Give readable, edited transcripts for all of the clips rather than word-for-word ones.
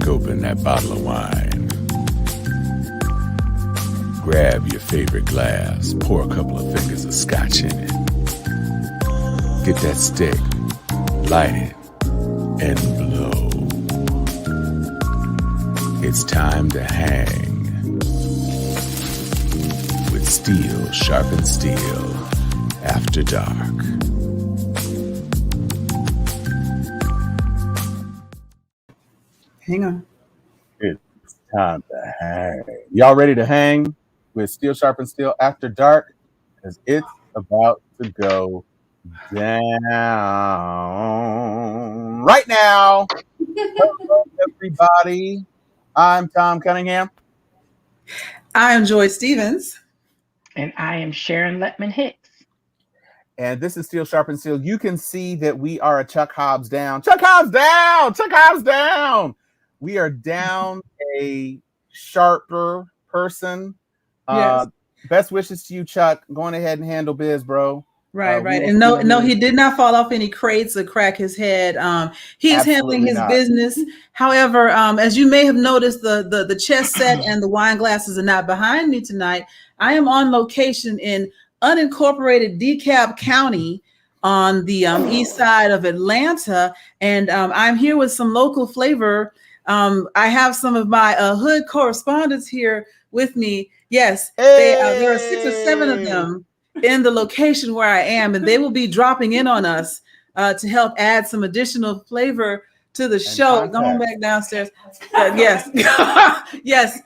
Crack open that bottle of wine. Grab your favorite glass. Pour a couple of fingers of scotch in it. Get that stick. Light it. And blow. It's time to hang. With Steel Sharpened Steel. After dark. Hang on. It's time to hang. Y'all ready to hang with Steel Sharpened Steel After Dark? Because it's about to go down right now. Hello, everybody. I'm Tom Cunningham. I am Joy Stevens. And I am Sharon Letman Hicks. And this is Steel Sharpened Steel. You can see that we are a Chuck Hobbs down. Chuck Hobbs down! Chuck Hobbs down! We are down a sharper person. Yes. Best wishes to you, Chuck. Going ahead and handle biz, bro. Right. And no, he did not fall off any crates or crack his head. He's handling his business. However, as you may have noticed, the chess set and the wine glasses are not behind me tonight. I am on location in unincorporated DeKalb County on the east side of Atlanta, and I'm here with some local flavor. I have some of my hood correspondents here with me. Yes, there are 6 or 7 of them in the location where I am, and they will be dropping in on us to help add some additional flavor to the show. Going back downstairs. Yes, yes,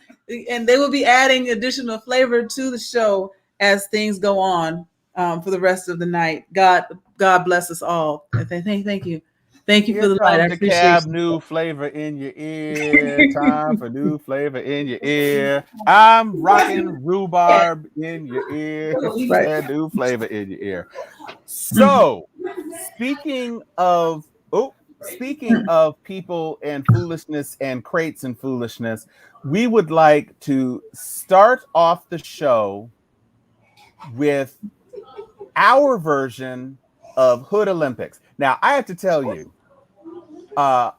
and they will be adding additional flavor to the show as things go on for the rest of the night. God bless us all. Thank you. Thank you for the light. I appreciate it. New flavor in your ear. Time for new flavor in your ear. I'm rocking rhubarb in your ear. And new flavor in your ear. So, speaking of people and foolishness and crates and foolishness, we would like to start off the show with our version of Hood Olympics. Now, I have to tell you,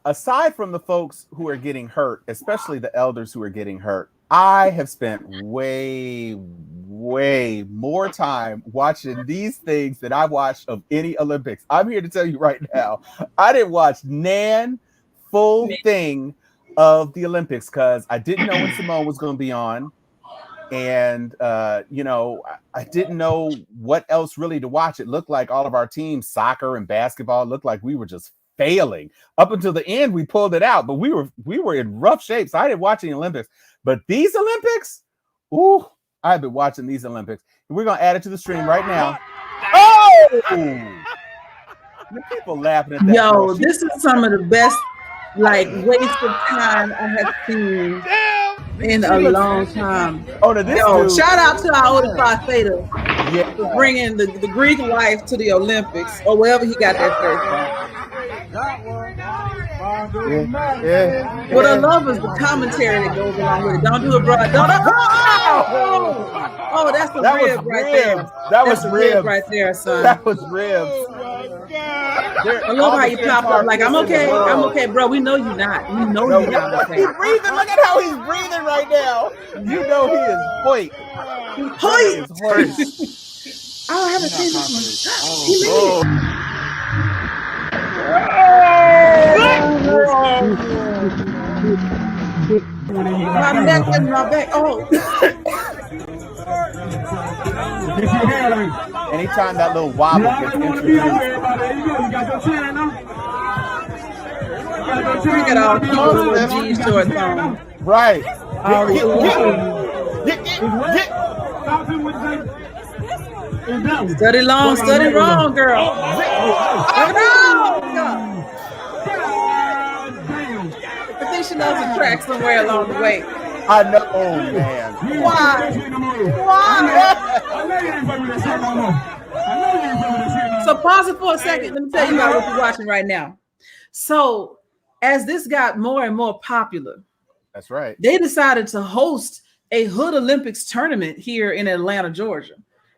aside from the folks who are getting hurt, especially the elders who are getting hurt, I have spent way more time watching these things than I watched of any Olympics. I'm here to tell you right now, I didn't watch full thing of the Olympics because I didn't know when Simone was going to be on. And, I didn't know what else really to watch. It looked like all of our teams, soccer and basketball, looked like we were just failing. Up until the end, we pulled it out, but we were in rough shape. So I didn't watch the Olympics. But these Olympics, I've been watching these Olympics. And we're going to add it to the stream right now. Oh! The people laughing at that. Yo, this is some of the best, waste of time I have seen in a long time. Shout out to our Oda Theta for bringing the Greek life to the Olympics or wherever he got that first from. What I love is the commentary that goes along with it. Don't do it, bro. Oh, that's the rib right there. That was rib right there, son. That was ribs. I love how you pop up like, I'm okay, bro. We know you're not. We know you're not okay. He's breathing. Look at how he's breathing right now. You know he is hoit. Hoit. I haven't seen this one. My neck and my back. Anytime that little wobble gets introduced. Look at all people with jeans shorts on. Right. Study long, study wrong, girl. I think she knows the track somewhere along the way. I know, man. Why? So pause it for a second. Let me tell you about what you're watching right now. So as this got more and more popular, that's right, they decided to host a Hood Olympics tournament here in Atlanta, Georgia.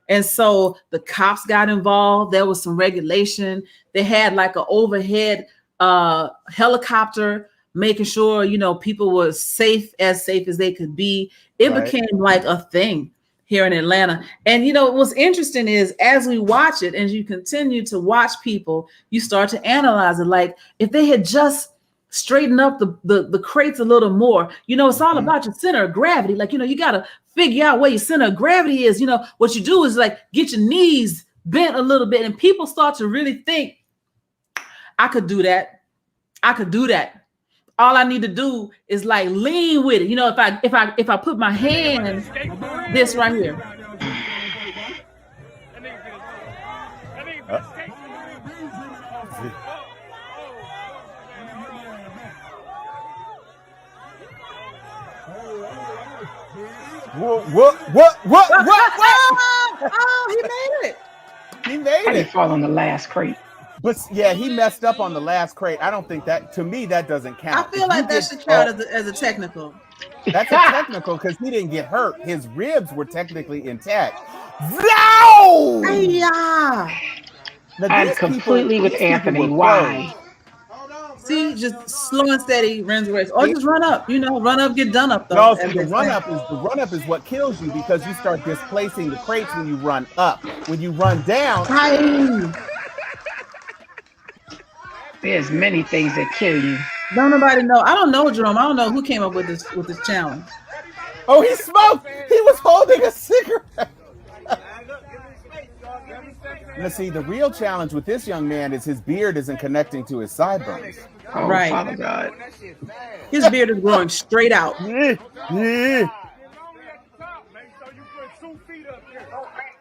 And so the cops got involved. There was some regulation. They had like an overhead helicopter making sure, people were safe as they could be. It became like a thing here in Atlanta. And, what's interesting is as we watch it, and you continue to watch people, you start to analyze it. Like if they had just straightened up the crates a little more, it's all about your center of gravity. Like, you got to figure out where your center of gravity is. What you do is like get your knees bent a little bit, and people start to really think, I could do that. I could do that. All I need to do is like lean with it. If I put my hand this right here. What? Oh, he made it. He made it. He fall on the last crate. But yeah, he messed up on the last crate. I don't think that, to me, that doesn't count. I feel like that should count as a technical. That's a technical because he didn't get hurt. His ribs were technically intact. No! Yeah. I'm completely with Anthony. Why? See, just slow and steady runs race, or just run up. Run up, get done up. Though. No, the run up is what kills you because you start displacing the crates when you run up. When you run down. There's many things that kill you. Don't nobody know. I don't know, Jerome. I don't know who came up with this challenge. Oh, he smoked. He was holding a cigarette. Now, see, the real challenge with this young man is his beard isn't connecting to his sideburns. Oh, right. Father God. His beard is growing straight out. Yeah.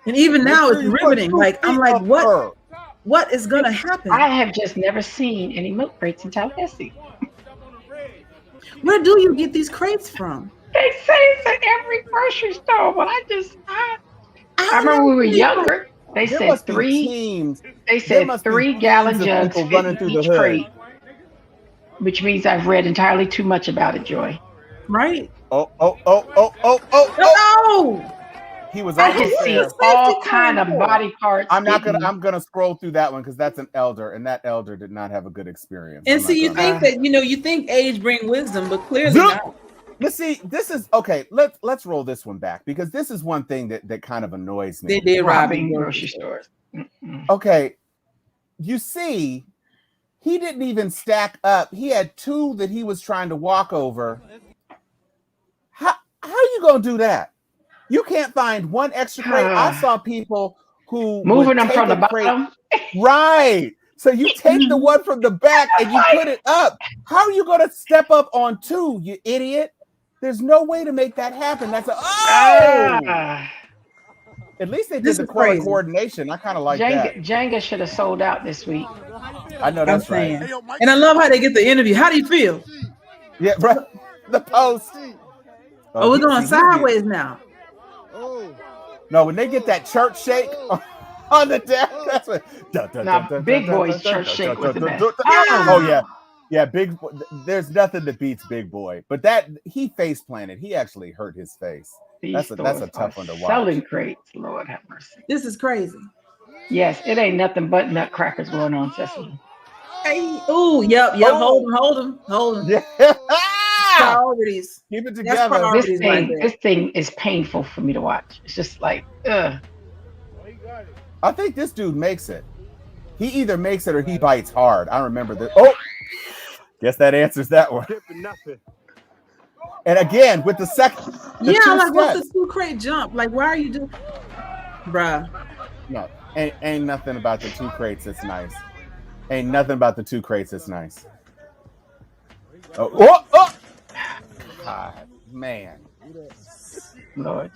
And even now it's riveting. Like, I'm like, what is going to happen? I have just never seen any milk crates in Tallahassee. Where do you get these crates from? They say it's at every grocery store, but I remember when we were younger. They said 3 gallon jugs fit in each crate, which means I've read entirely too much about it, Joy. Right? Oh. He was I just see all kind of body parts. I'm gonna scroll through that one because that's an elder, and that elder did not have a good experience. And see, you think that you think age brings wisdom, but clearly not. Let's see. This is okay. Let's roll this one back because this is one thing that kind of annoys me. They did robbing grocery stores. Okay, you see, he didn't even stack up. He had 2 that he was trying to walk over. How you gonna do that? You can't find one extra crate. I saw people who moving them from the bottom. Right. So you take the one from the back and you put it up. How are you going to step up on 2, you idiot? There's no way to make that happen. That's At least they did the coordination. I kind of like that. Jenga should have sold out this week. I know that's right. And I love how they get the interview. How do you feel? Yeah, bro. The post. Oh, we're going sideways now. No, when they get that church shake on the deck, that's what. Big Boy's church shake was the best. Oh yeah, Big Boy. There's nothing that beats Big Boy, but that he face planted. He actually hurt his face. That's a tough one to watch. Selling crates, Lord have mercy. This is crazy. Yes, it ain't nothing but nutcrackers going on, Cecily. Hey, yep. Hold them. Yeah. Priorities. Keep it together. This thing is painful for me to watch. It's just like, ugh. I think this dude makes it. He either makes it or he bites hard. I remember that. Oh, guess that answers that one. And again, with the second. What's the 2 crate jump? Like, why are you doing? Bruh. No, ain't nothing about the 2 crates that's nice. Ain't nothing about the 2 crates that's nice. Oh. God, man. Lord.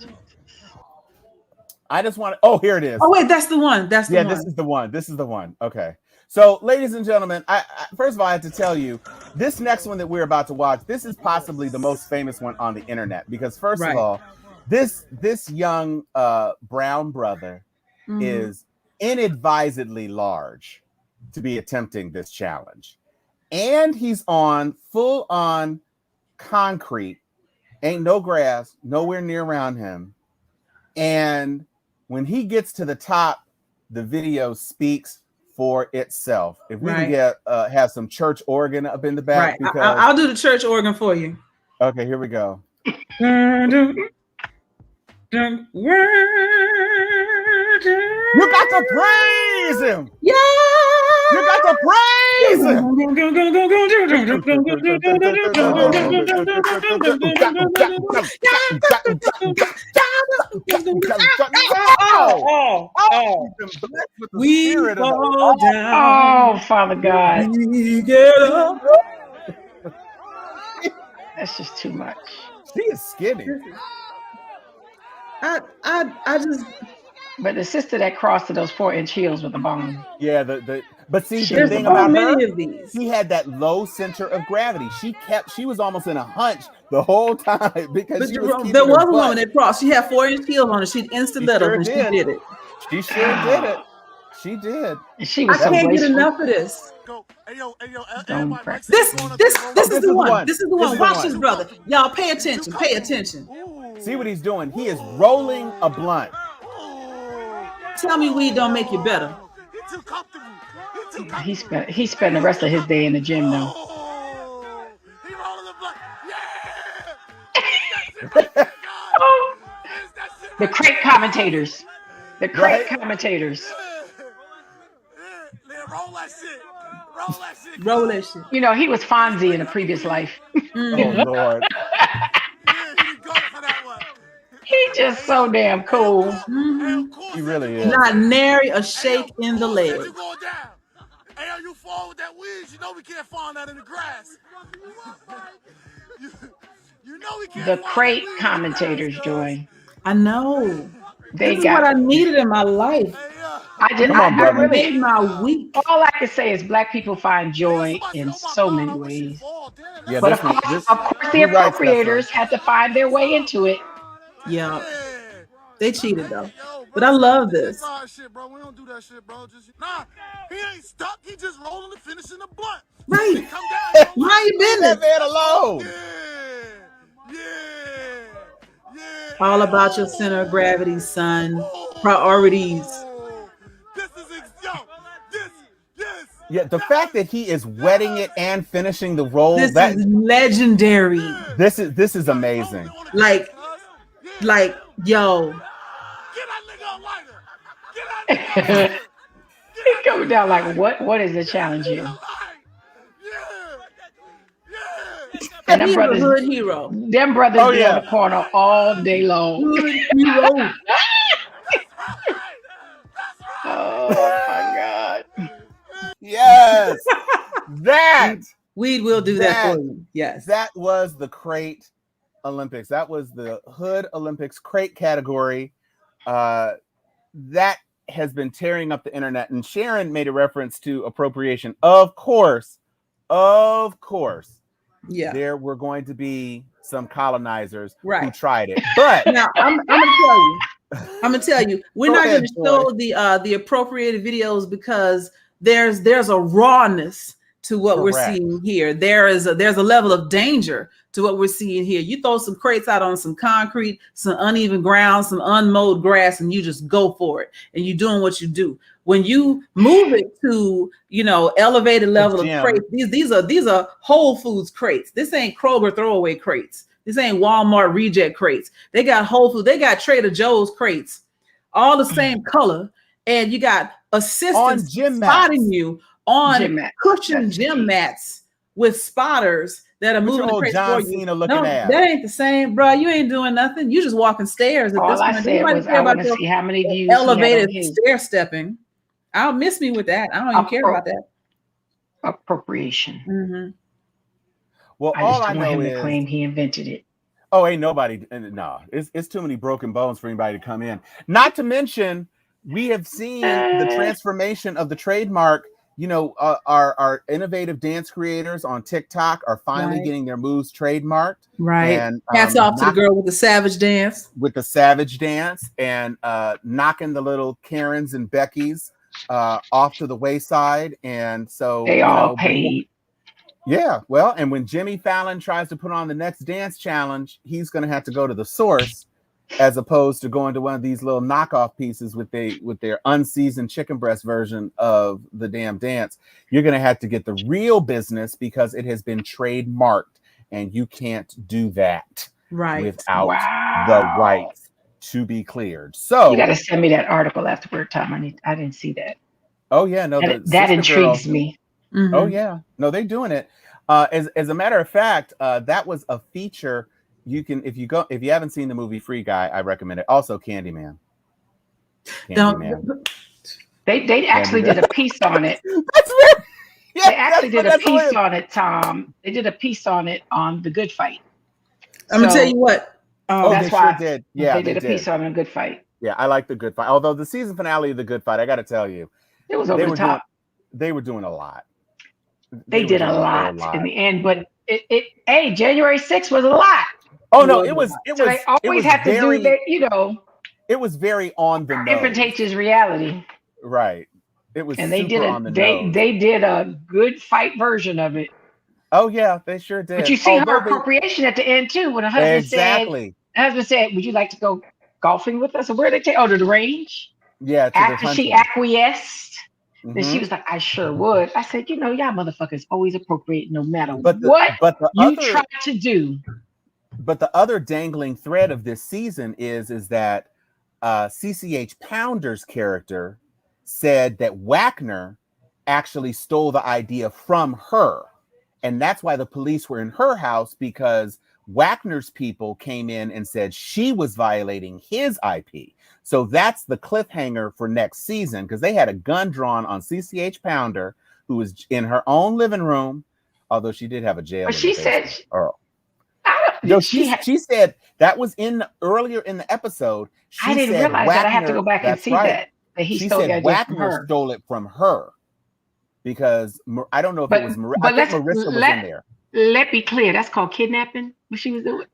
I just want to. Oh, here it is. Oh, wait, that's the one. This is the one. Okay. So, ladies and gentlemen, I first of all, I have to tell you, this next one that we're about to watch, this is possibly the most famous one on the internet because, first of all, this young brown brother is inadvisedly large to be attempting this challenge, and he's on full on concrete, ain't no grass nowhere near around him, and when he gets to the top, the video speaks for itself. If we can get have some church organ up in the back, because I'll do the church organ for you. Okay, here we go. You got to praise him. Yeah. You got to praise him. We fall down. Oh, Father God. We get up. That's just too much. She is skinny. I just. But the sister that crossed to those 4-inch heels with the bone. Yeah, but see, the thing about her, she had that low center of gravity. She was almost in a hunch the whole time because there was a woman that crossed. She had 4-inch heels on her. She'd instant let her, and she did it. She sure did it. She did. She was I can't get enough of this. This is the one. This is the one. Watch this, brother. Y'all pay attention. Pay attention. See what he's doing. He is rolling a blunt. Tell me weed don't make you better. He spent the rest of his day in the gym though. The crate commentators. The crate commentators. Roll that shit. Roll that shit. You know, he was Fonzie in a previous life. Oh, Lord. He just so damn cool. Mm-hmm. He really is. Not nary a shake in the leg. Hey, you fall with that weed? You know we can't find that in the grass. You know we can't. The crate commentators, Joy. I know. This is what I needed in my life. I really made my week. All I can say is Black people find joy in so many ways. Yeah, but of course, the appropriators had to find their way into it. Yeah, they cheated though. But I love this. Shit, bro. We don't do that shit, bro. Nah, he ain't stuck. He just rolling and finishing the blunt. Right. Come down. Why you been that man alone? Yeah. All about your center of gravity, son. Priorities. Yeah, the fact that he is wetting it and finishing the roll. This is legendary. This is amazing. Like, yo. He goes down like, what is the challenge here? And them brothers, hood hero. Them brothers be on the corner all day long. Hood hero. Oh my God. Yes. That Weed will do that for you. Yes. That was the crate Olympics. That was the Hood Olympics crate category. That has been tearing up the internet. And Sharon made a reference to appropriation. Of course. Yeah. There were going to be some colonizers who right. tried it. But now I'm gonna tell you, we're not gonna show the appropriated videos because there's a rawness to what we're seeing here. There's a level of danger to what we're seeing here. You throw some crates out on some concrete, some uneven ground, some unmowed grass, and you just go for it. And you're doing what you do. When you move it to, elevated level of crates, these are Whole Foods crates. This ain't Kroger throwaway crates. This ain't Walmart reject crates. They got Whole Foods. They got Trader Joe's crates, all the same color. And you got assistants spotting you on cushion gym mats with spotters that are moving the crates for you. No, that ain't the same, bro. You ain't doing nothing. You just walking stairs. All I said was I want to see how many views elevated stair stepping. I'll miss me with that. I don't even care about that. Appropriation. Mm-hmm. Well, all I know is to claim he invented it. Oh, ain't nobody. No, it's too many broken bones for anybody to come in. Not to mention, we have seen the transformation of the trademark. Our innovative dance creators on TikTok are finally getting their moves trademarked. Right. And hats off to the girl with the savage dance. And knocking the little Karens and Beckys off to the wayside. And so they all paid. Yeah. Well, and when Jimmy Fallon tries to put on the next dance challenge, he's going to have to go to the source as opposed to going to one of these little knockoff pieces with their unseasoned chicken breast version of the damn dance. You're going to have to get the real business because it has been trademarked, and you can't do that without the rights to be cleared. So you got to send me that article afterward, Tom. I didn't see that. Oh yeah, no, that intrigues me. Mm-hmm. Oh yeah, no, they're doing it. As a matter of fact, that was a feature. You can, if you haven't seen the movie Free Guy, I recommend it. Also, Candyman. They actually did a piece on it. They actually did a piece on it, Tom. They did a piece on it on The Good Fight. I'm gonna tell you what. That's why sure did. Yeah, they did a piece on The Good Fight. Yeah, I like The Good Fight. Although the season finale of The Good Fight, I got to tell you, it was over the top. They were doing a lot. They did a lot in the end, but hey, January 6th was a lot. Oh no, it was. So they always have to do that, you know. It was very on the nose. Infiltrates reality. Right. It was. And they did a good fight version of it. Oh yeah, they sure did. But you see her appropriation at the end too, when her husband said, "Would you like to go golfing with us?" Or where they take? Oh, to the range. Yeah. After she acquiesced. Then she was like, I sure would. I said, y'all motherfuckers always appropriate no matter what you try to do. But the other dangling thread of this season is that CCH Pounder's character said that Wagner actually stole the idea from her. And that's why the police were in her house, because Wagner's people came in and said she was violating his IP. So that's the cliffhanger for next season, because they had a gun drawn on CCH Pounder, who was in her own living room, although she did have a jail. But she said, she said that was earlier in the episode. I didn't realize that. I have to go back and see that he stole the idea from her. Stole it from her, because I don't know if it was Marissa. I think Marissa was in there. Let's be clear. That's called kidnapping. What she was doing.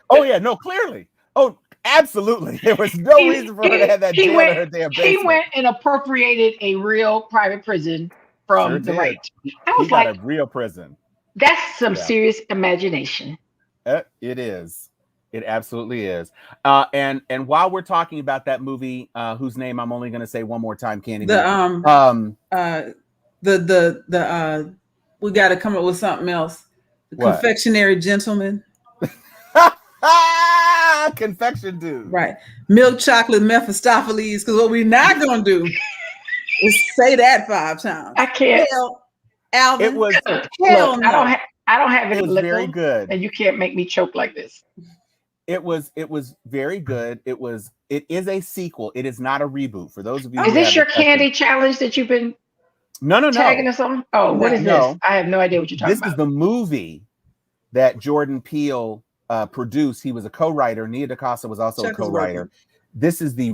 Oh yeah, no, clearly. Oh, absolutely. There was no reason for her to have that jail in her damn basement. He went and appropriated a real private prison from the right. I was like, a real prison. That's some serious imagination. It is. It absolutely is. And while we're talking about that movie, whose name I'm only going to say one more time, Candyman. We got to come up with something else. The confectionery gentleman. Confection dude. Right. Milk chocolate Mephistopheles. Because what we're not going to do is say that 5 times. I can't. Alvin. It was. Hell no. I don't have any. It was very good. And you can't make me choke like this. It was very good. It is a sequel. It is not a reboot. For those of you. Is this your candy challenge that you've been tagging us on? Oh, what is this? I have no idea what you're talking about. This is the movie that Jordan Peele produced. He was a co-writer. Nia DaCosta was also a co-writer. This is the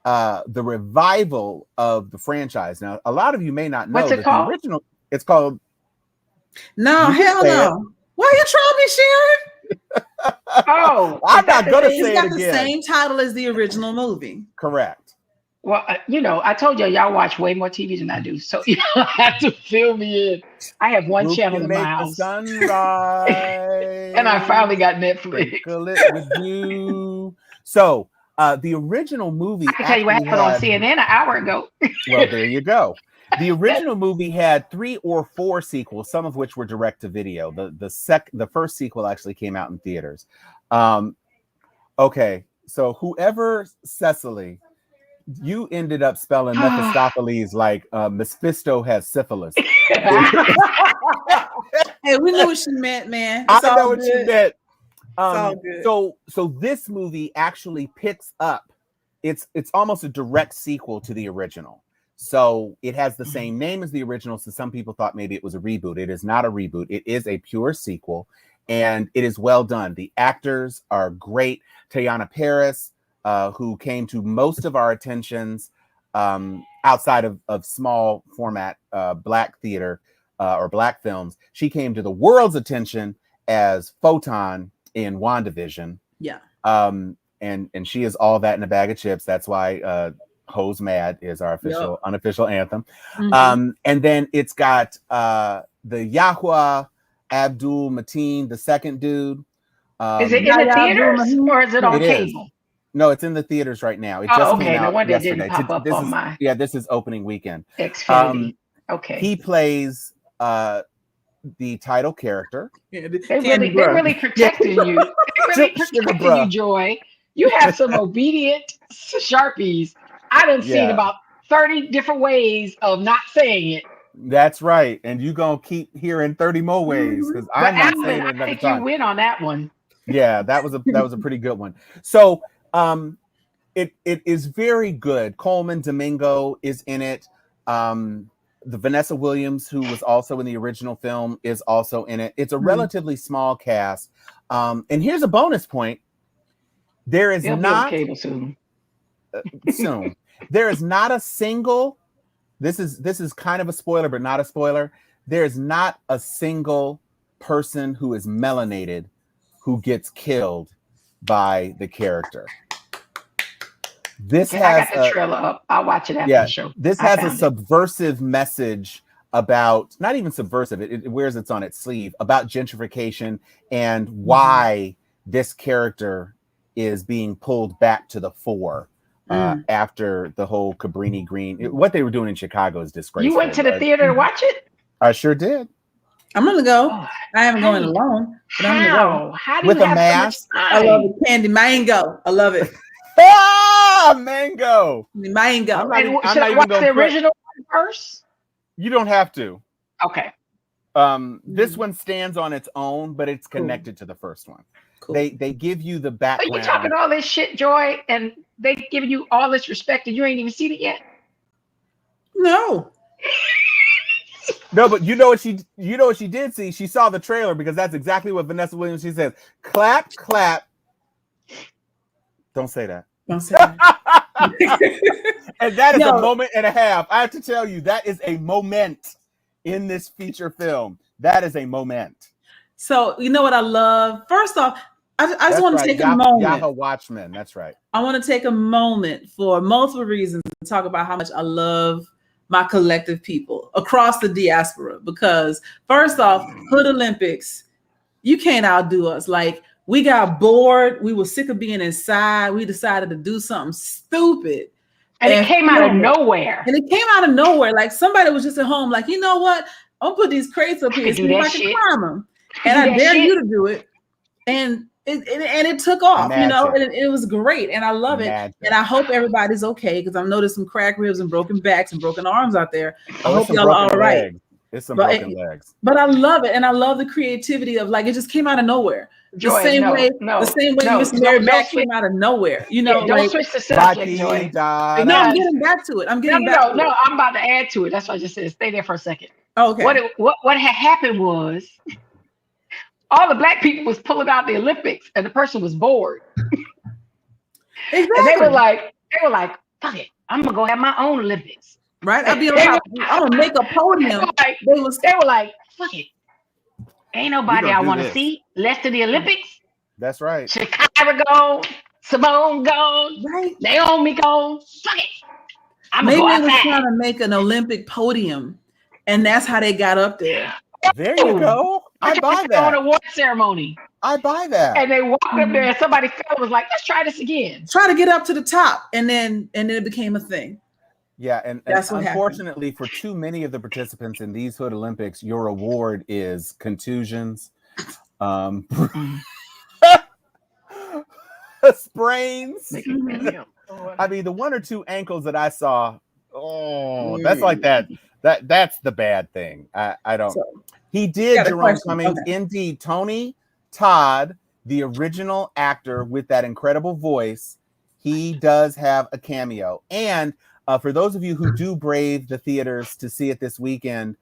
revival of the franchise. Now, a lot of you may not know. What's it called? The original. It's called. No, hell no. Why are you trolling me, Sharon? Oh, I'm not gonna say it again. It's got the same title as the original movie. Correct. Well, I told y'all watch way more TV than I do, so you don't have to fill me in. I have one channel in my house, and I finally got Netflix. It with you. So, the original movie. I can tell you what happened on CNN an hour ago. Well, there you go. The original movie had 3 or 4 sequels, some of which were direct to video. The first sequel actually came out in theaters. Okay, so whoever Cecily, you ended up spelling Mephistopheles like Mephisto has syphilis. Hey, we knew what she meant, man. I know what you meant. Good. So this movie actually picks up. It's almost a direct sequel to the original. So it has the same name as the original. So some people thought maybe it was a reboot. It is not a reboot. It is a pure sequel, and it is well done. The actors are great. Teyana Paris, who came to most of our attentions outside of small format Black theater or Black films. She came to the world's attention as Photon in WandaVision. Yeah. And she is all that in a bag of chips. That's why Hoes Mad is our unofficial anthem. Mm-hmm. And then it's got the Yahya Abdul Mateen, the second dude. Is it in the theaters or is it on cable? No, it's in the theaters right now. It just came out No wonder yesterday. It didn't pop up on my. Yeah, this is opening weekend. Xfinity. Okay. He plays the title character. Yeah, they really protecting you. They really protecting you, Joy. You have some obedient Sharpies. I done seen about 30 different ways of not saying it. That's right. And you're going to keep hearing 30 more ways because I'm not saying it. I think you win on that one. Yeah, that was a pretty good one. So it is very good. Coleman Domingo is in it. The Vanessa Williams, who was also in the original film, is also in it. It's a relatively small cast. And here's a bonus point. There is not cable soon. Soon. There is not a single. This is kind of a spoiler, but not a spoiler. There is not a single person who is melanated who gets killed by the character. This has I got the trailer up. I'll watch it after the show. This has a subversive message about, not even subversive, it wears it on its sleeve, about gentrification and why this character is being pulled back to the fore after the whole Cabrini Green. What they were doing in Chicago is disgraceful. You went to the theater to watch it? I sure did. I'm gonna go. I haven't going alone, but I'm gonna go. How do you with a mask? I love it. Candy mango. I love it. Mango. Mango. I'm not even watch the original one first? You don't have to. Okay. This one stands on its own, but it's connected to the first one. Cool. They give you the background. Are you talking all this shit, Joy, and they give you all this respect, and you ain't even seen it yet? No. No, but you know what she did see? She saw the trailer because that's exactly what Vanessa Williams, she says, clap, clap. Don't say that. Don't say that. And that is a moment and a half. I have to tell you, that is a moment in this feature film. That is a moment. So you know what I love? First off, I just want to take a moment. Yahoo Watchmen, that's right. I want to take a moment for multiple reasons to talk about how much I love my collective people across the diaspora. Because first off, Hood Olympics, you can't outdo us. Like, we got bored. We were sick of being inside. We decided to do something stupid. And it came out of nowhere. And it came out of nowhere. Like, somebody was just at home, like, you know what? I'll put these crates up here and see if I can climb them. And I dare you to do it. And it took off, Magic. You know, and it was great. And I love Magic. it. And I hope everybody's okay, because I've noticed some cracked ribs and broken backs and broken arms out there. I hope y'all are all right. It's some broken legs. But I love it. And I love the creativity of, like, it just came out of nowhere. The same way Miss Mary Mack came out of nowhere. You know, don't switch the subject, Joy. No, I'm getting back to it. I'm about to add to it. That's what I just said. Stay there for a second. Okay. What had happened was all the black people was pulling out the Olympics, and the person was bored. Exactly. And they were like, fuck it, I'm gonna go have my own Olympics. Right? I'm gonna make a podium. They were like, fuck it. Ain't nobody I want to see left of the Olympics. That's right. Shakira gone, Simone gone, right? Naomi gone. Fuck it. Maybe they were trying to make an Olympic podium, and that's how they got up there. There you go. I buy that. On a award ceremony. I buy that. And they walked up there, and somebody was like, "Let's try this again." Try to get up to the top, and then it became a thing. Yeah, and unfortunately for too many of the participants in these Hood Olympics, your award is contusions, sprains. I mean, the one or two ankles that I saw, that's like that. That's the bad thing. I don't. He did, Jerome Cummings. Okay. Indeed, Tony Todd, the original actor with that incredible voice, he does have a cameo. And for those of you who do brave the theaters to see it this weekend,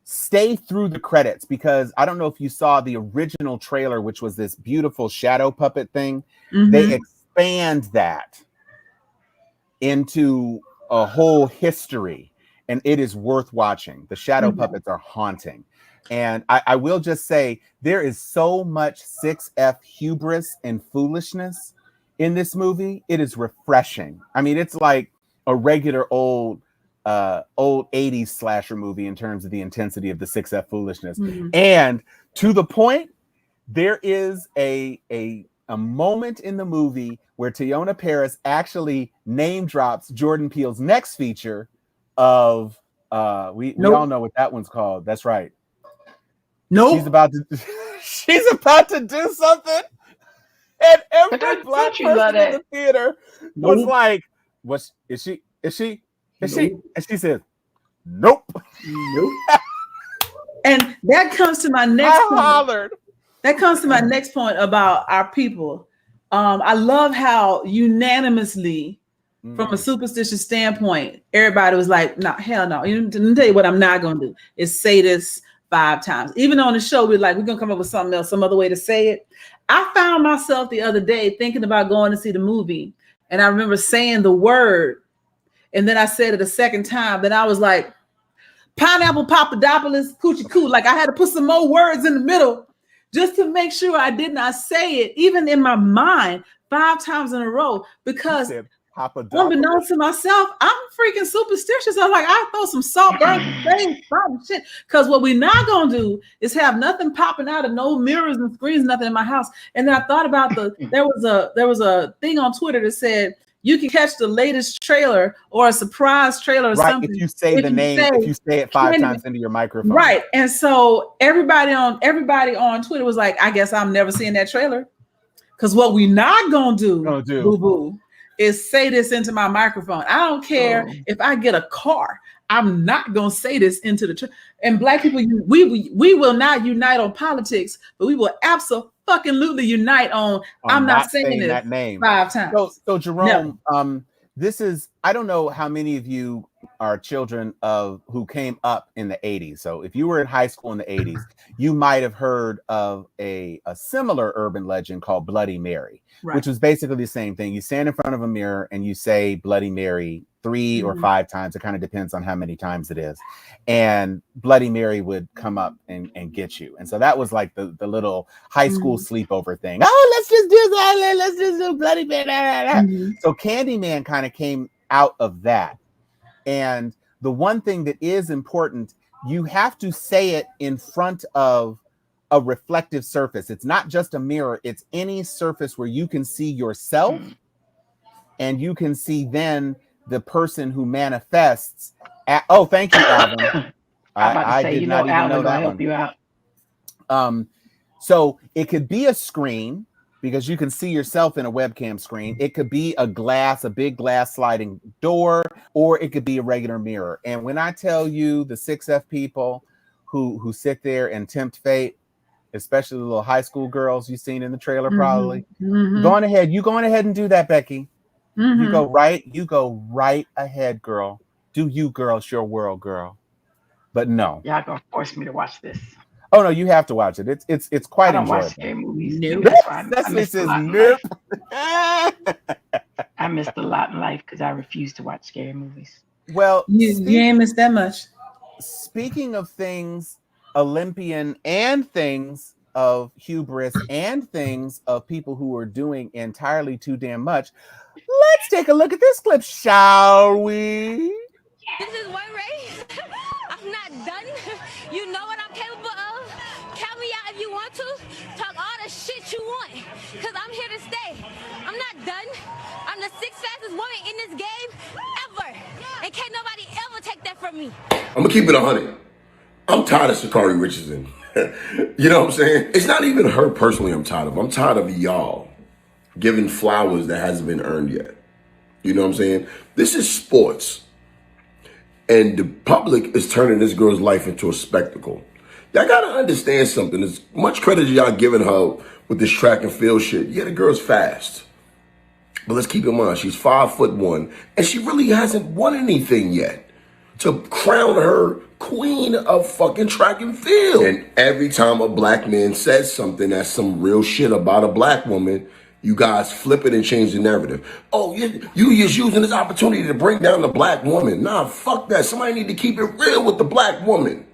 stay through the credits, because I don't know if you saw the original trailer, which was this beautiful shadow puppet thing. Mm-hmm. They expand that into a whole history, and it is worth watching. The shadow puppets are haunting. And I will just say, there is so much 6F hubris and foolishness in this movie. It is refreshing. I mean, it's like a regular old 80s slasher movie in terms of the intensity of the 6F foolishness. Mm-hmm. And to the point there is a moment in the movie where Teyonah Parris actually name drops Jordan Peele's next feature of we all know what that one's called. That's right. Nope. She's about to do something, and every black person in the theater was like, "What is she? Is she? Is she?" And she says, "Nope." And that comes to my next point. Hollered. That comes to my next point about our people. I love how unanimously, from a superstitious standpoint, everybody was like, "No, hell no." Let me tell you what I'm not gonna do is say this 5 times. Even on the show, we're gonna come up with something else, some other way to say it. I found myself the other day thinking about going to see the movie, and I remember saying the word, and then I said it a second time. Then I was like, pineapple papadopoulos coochie coo. Like I had to put some more words in the middle just to make sure I did not say it, even in my mind, 5 times in a row, because unbeknownst to myself, I'm freaking superstitious. I'm like, I throw some salt, burn some shit. Because what we're not gonna do is have nothing popping out of no mirrors and screens, nothing in my house. And then I thought about there was a thing on Twitter that said you can catch the latest trailer or a surprise trailer or something. If you say the name, if you say it 5 times into your microphone. Right. And so everybody on Twitter was like, I guess I'm never seeing that trailer. Because what we not gonna do, boo-boo, is say this into my microphone. I don't care if I get a car. I'm not gonna say this into the and black people, we will not unite on politics, but we will absolutely unite on I'm not saying this that name 5 times. So Jerome, this is, I don't know how many of you are children of who came up in the 80s. So if you were in high school in the 80s, you might have heard of a similar urban legend called Bloody Mary, which was basically the same thing. You stand in front of a mirror and you say Bloody Mary 3 or 5 times. It kind of depends on how many times it is. And Bloody Mary would come up and get you. And so that was like the little high school sleepover thing. Oh, let's just do that. Let's just do Bloody Mary. So Candyman kind of came out of that. And the one thing that is important, you have to say it in front of a reflective surface. It's not just a mirror. It's any surface where you can see yourself and you can see then the person who manifests. Thank you, Alvin. I did not even know that help you out. So it could be a screen because you can see yourself in a webcam screen. It could be a big glass sliding door, or it could be a regular mirror. And when I tell you the 6F people who sit there and tempt fate, especially the little high school girls you've seen in the trailer, probably go on ahead. You go on ahead and do that, Becky. You go right ahead, girl. Do you, girl? It's your world, girl. But no, y'all gonna force me to watch this. Oh no, you have to watch it. It's quite enjoyable. I don't watch scary movies. Nope. I missed a lot in life because I refuse to watch scary movies. Well, you ain't missed that much. Speaking of things Olympian and things of hubris and things of people who are doing entirely too damn much, let's take a look at this clip, shall we? This is One Ray. I'm not done. You know what I'm capable of. Count me out if you want to. Talk all the shit you want. Because I'm here to stay. I'm not done. I'm the 6th fastest woman in this game ever. And can't nobody ever take that from me. I'm going to keep it 100. I'm tired of Sha'Carri Richardson. You know what I'm saying? It's not even her personally I'm tired of. I'm tired of y'all giving flowers that hasn't been earned yet. You know what I'm saying? This is sports. And the public is turning this girl's life into a spectacle. Y'all gotta understand something. As much credit as y'all giving her with this track and field shit, yeah, the girl's fast. But let's keep in mind, she's 5'1", and she really hasn't won anything yet to crown her queen of fucking track and field. And every time a black man says something that's some real shit about a black woman, you guys flip it and change the narrative. Oh, you just using this opportunity to bring down the black woman. Nah, fuck that. Somebody need to keep it real with the black woman.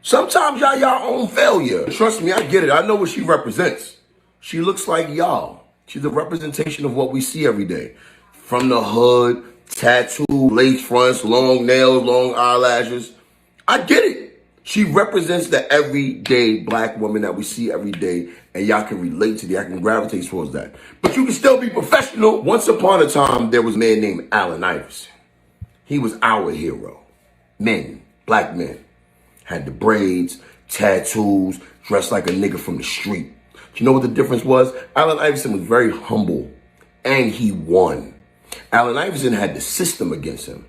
Sometimes y'all own failure. Trust me, I get it. I know what she represents. She looks like y'all. She's a representation of what we see every day. From the hood, tattoo, lace fronts, long nails, long eyelashes. I get it. She represents the everyday black woman that we see every day, and y'all can relate to that. Y'all can gravitate towards that. But you can still be professional. Once upon a time, there was a man named Allen Iverson. He was our hero. Men, black men, had the braids, tattoos, dressed like a nigga from the street. Do you know what the difference was? Allen Iverson was very humble, and he won. Allen Iverson had the system against him.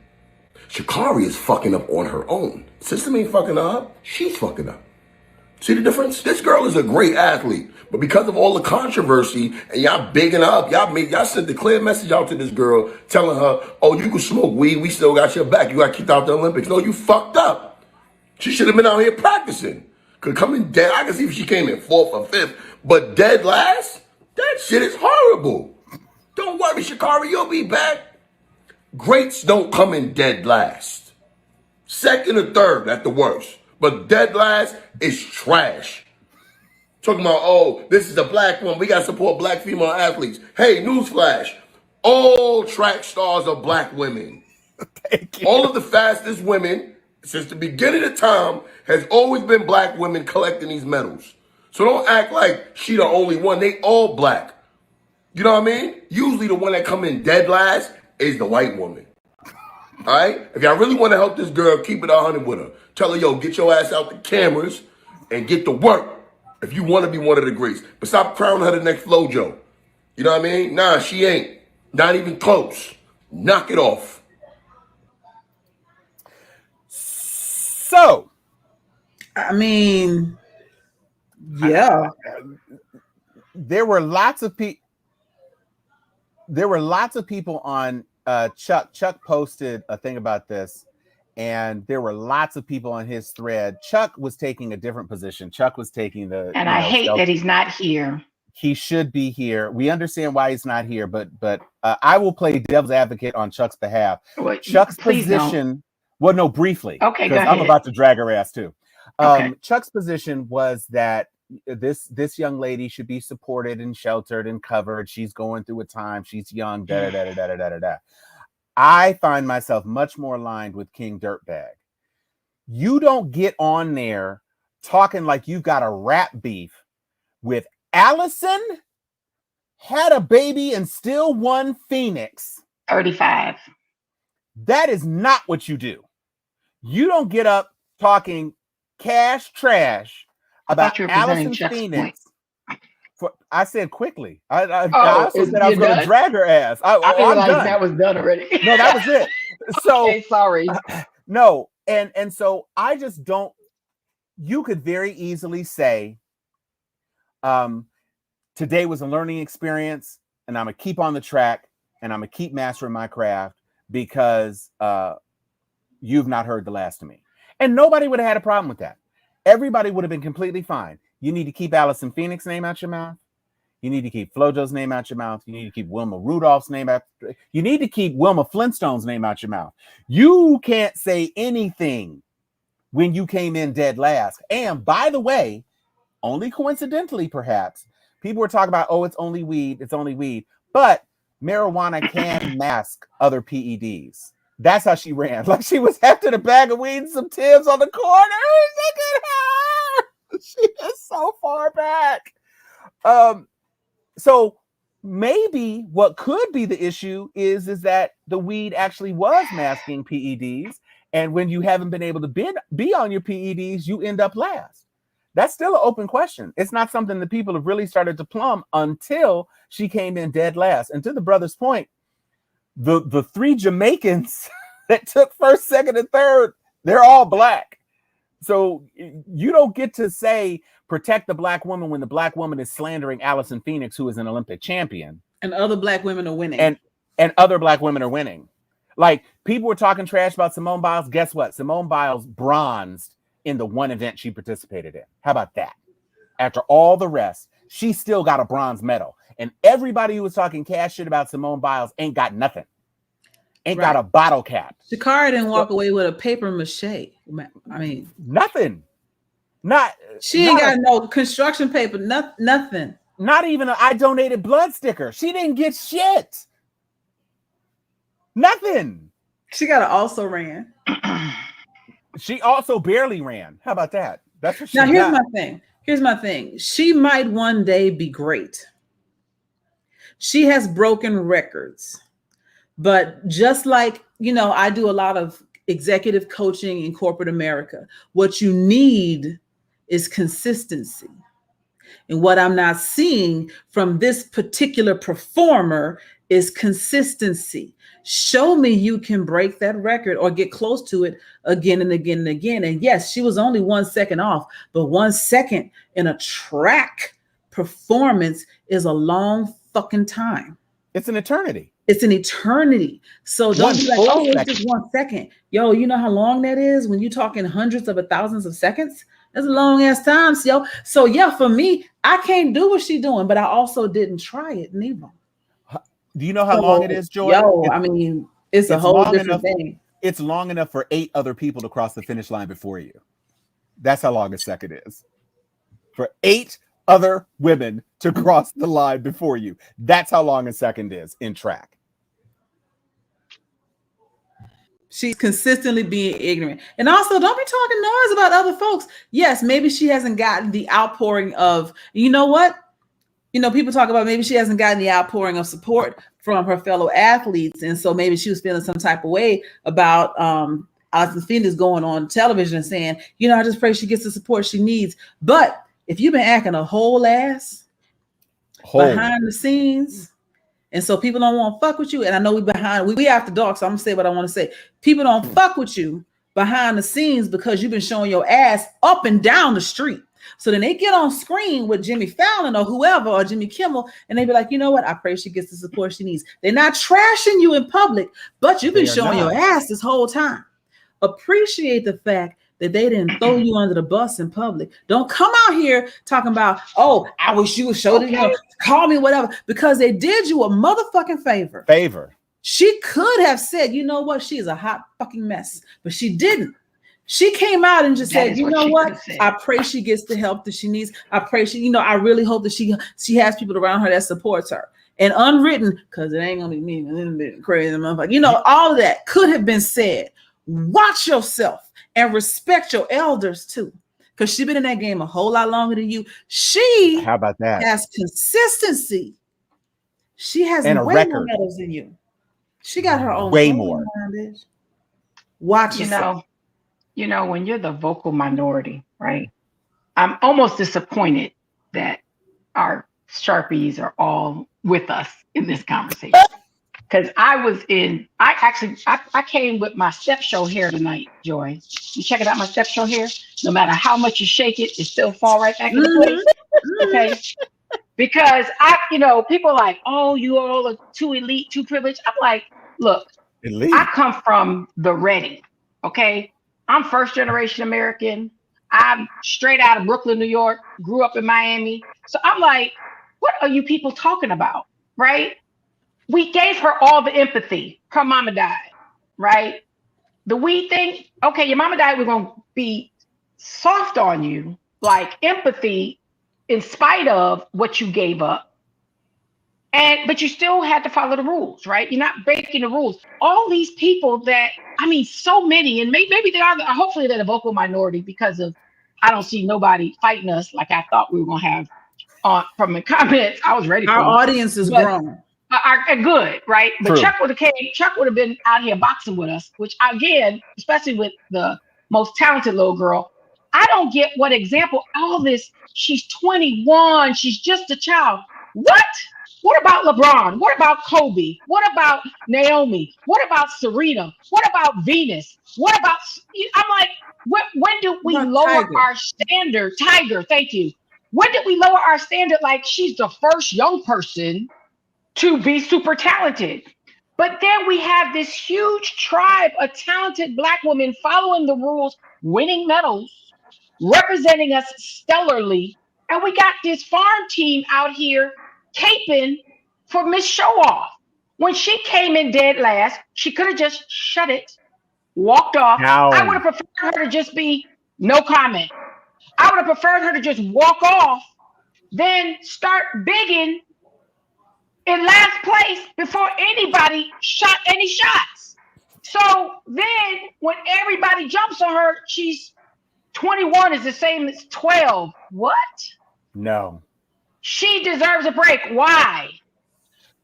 Sha'Carri is fucking up on her own. System ain't fucking her up. She's fucking up. See the difference? This girl is a great athlete, but because of all the controversy and y'all bigging her up, y'all sent the clear message out to this girl telling her, oh, you can smoke weed. We still got your back. You got kicked out the Olympics. No, you fucked up. She should have been out here practicing. Could come in dead. I can see if she came in 4th or 5th, but dead last? That shit is horrible. Don't worry, Sha'Carri, you'll be back. Greats don't come in dead last. 2nd or 3rd at the worst. But dead last is trash. Talking about, oh, this is a black woman. We got to support black female athletes. Hey, newsflash. All track stars are black women. Thank you. All of the fastest women since the beginning of time has always been black women collecting these medals. So don't act like she the only one. They all black. You know what I mean? Usually the one that come in dead last is the white woman. All right? If y'all really want to help this girl, keep it 100 with her. Tell her, yo, get your ass out the cameras and get to work if you want to be one of the greats. But stop crowning her the next Flojo. You know what I mean? Nah, she ain't. Not even close. Knock it off. So, I mean, yeah. There were lots of people. There were lots of people on Chuck. Chuck posted a thing about this, and there were lots of people on his thread. Chuck was taking a different position. Chuck was taking the. And I hate that he's not here. He should be here. We understand why he's not here, but I will play devil's advocate on Chuck's behalf. Wait, Chuck's position. Don't. Well, no, briefly. Okay, go ahead. I'm about to drag her ass too. Okay. Chuck's position was that this young lady should be supported and sheltered and covered. She's going through a time. She's young. Da da da da da da da. I find myself much more aligned with King Dirtbag. You don't get on there talking like you got a rap beef with Allison, had a baby and still won Phoenix. 35. That is not what you do. You don't get up talking cash trash about Allison Phoenix. I said quickly. I also said I was going to drag her ass. I realized that was done already. No, that was it. So okay, sorry. No, and so I just don't. You could very easily say, today was a learning experience, and I'm gonna keep on the track, and I'm gonna keep mastering my craft because you've not heard the last of me, and nobody would have had a problem with that. Everybody would have been completely fine. You need to keep Allison Phoenix's name out your mouth. You need to keep Flojo's name out your mouth. You need to keep Wilma Rudolph's name out. You need to keep Wilma Flintstone's name out your mouth. You can't say anything when you came in dead last. And by the way, only coincidentally, perhaps, people were talking about, oh, it's only weed. It's only weed. But marijuana can mask other PEDs. That's how she ran. Like she was hefting a bag of weed and some Timbs on the corner. Look at her. She is so far back. So maybe what could be the issue is that the weed actually was masking PEDs. And when you haven't been able to be on your PEDs, you end up last. That's still an open question. It's not something that people have really started to plumb until she came in dead last. And to the brother's point, the three Jamaicans that took first, second, and third, they're all black. So you don't get to say protect the black woman when the black woman is slandering Allison Phoenix, who is an Olympic champion. And other black women are winning. And other black women are winning. Like people were talking trash about Simone Biles. Guess what? Simone Biles bronzed in the one event she participated in. How about that? After all the rest, she still got a bronze medal. And everybody who was talking cash shit about Simone Biles ain't got nothing. Ain't got a bottle cap. Sha'Carri didn't walk away with a paper mache. I mean, nothing. She ain't got no construction paper. Nothing. Not even an I donated blood sticker. She didn't get shit. Nothing. She got an also ran. She also barely ran. How about that? That's what she Now, got. Here's my thing. She might one day be great. She has broken records. But just like, I do a lot of executive coaching in corporate America. What you need is consistency. And what I'm not seeing from this particular performer is consistency. Show me you can break that record or get close to it again and again and again. And yes, she was only 1 second off, but 1 second in a track performance is a long fucking time. It's an eternity. It's an eternity. So don't be like, oh, it's just 1 second. Yo, you know how long that is when you're talking hundreds of thousands of seconds? That's a long ass time, yo. So yeah, for me, I can't do what she's doing, but I also didn't try it neither. Do you know how long it is, Joy? It's a whole different thing. It's long enough for 8 other people to cross the finish line before you. That's how long a second is. For 8 other women to cross the line before you. That's how long a second is in track. She's consistently being ignorant. And also, don't be talking noise about other folks. Yes, maybe she hasn't gotten the outpouring of, you know what? People talk about maybe she hasn't gotten the outpouring of support from her fellow athletes. And so maybe she was feeling some type of way about Allyson Felix going on television and saying, I just pray she gets the support she needs. But if you've been acting a whole ass behind the scenes, and so people don't want to fuck with you. And I know we after dark, so I'm gonna say what I want to say. People don't fuck with you behind the scenes because you've been showing your ass up and down the street. So then they get on screen with Jimmy Fallon or whoever or Jimmy Kimmel, and they be like, you know what? I pray she gets the support she needs. They're not trashing you in public, but you've been showing your ass this whole time. Appreciate the fact that they didn't throw you under the bus in public. Don't come out here talking about, oh, I wish you would show it, call me whatever, because they did you a motherfucking favor. She could have said, you know what, she is a hot fucking mess, but she didn't. She came out and just said, you know what, I pray she gets the help that she needs. I pray I really hope that she has people around her that supports her. And unwritten, because it ain't gonna be me, a little bit crazy motherfucker. All of that could have been said. Watch yourself. And respect your elders too, because she's been in that game a whole lot longer than you. How about that? Has consistency. She has and way more medals than you. She got her own way more. Watch yourself. When you're the vocal minority, right? I'm almost disappointed that our Sharpies are all with us in this conversation. Because I came with my step show hair tonight, Joy. You checking out my step show hair? No matter how much you shake it, it still fall right back into place. Okay. Because people are like, oh, you all are too elite, too privileged. I'm like, look, elite. I come from the ready. Okay. I'm first generation American. I'm straight out of Brooklyn, New York, grew up in Miami. So I'm like, what are you people talking about? Right? We gave her all the empathy. Her mama died, right? The weed thing, okay, your mama died, we're going to be soft on you, like empathy in spite of what you gave up. But you still had to follow the rules, right? You're not breaking the rules. All these people that, so many, and maybe they are, hopefully they're the vocal minority because of, I don't see nobody fighting us like I thought we were going to have from the comments. I was ready for our audience is grown. Are good, right? But true. Chuck would have been out here boxing with us, which again, especially with the most talented little girl, I don't get what example, all this, she's 21, she's just a child. What? What about LeBron? What about Kobe? What about Naomi? What about Serena? What about Venus? What about, I'm like, when do we lower our standard? Tiger, thank you. When did we lower our standard like she's the first young person to be super talented? But then we have this huge tribe of talented Black women following the rules, winning medals, representing us stellarly. And we got this farm team out here caping for Miss Show Off. When she came in dead last, she could have just shut it, walked off. Now, I would have preferred her to just be no comment. I would have preferred her to just walk off, then start bigging in last place before anybody shot any shots. So then when everybody jumps on her, she's 21 is the same as 12. What? No. She deserves a break. Why?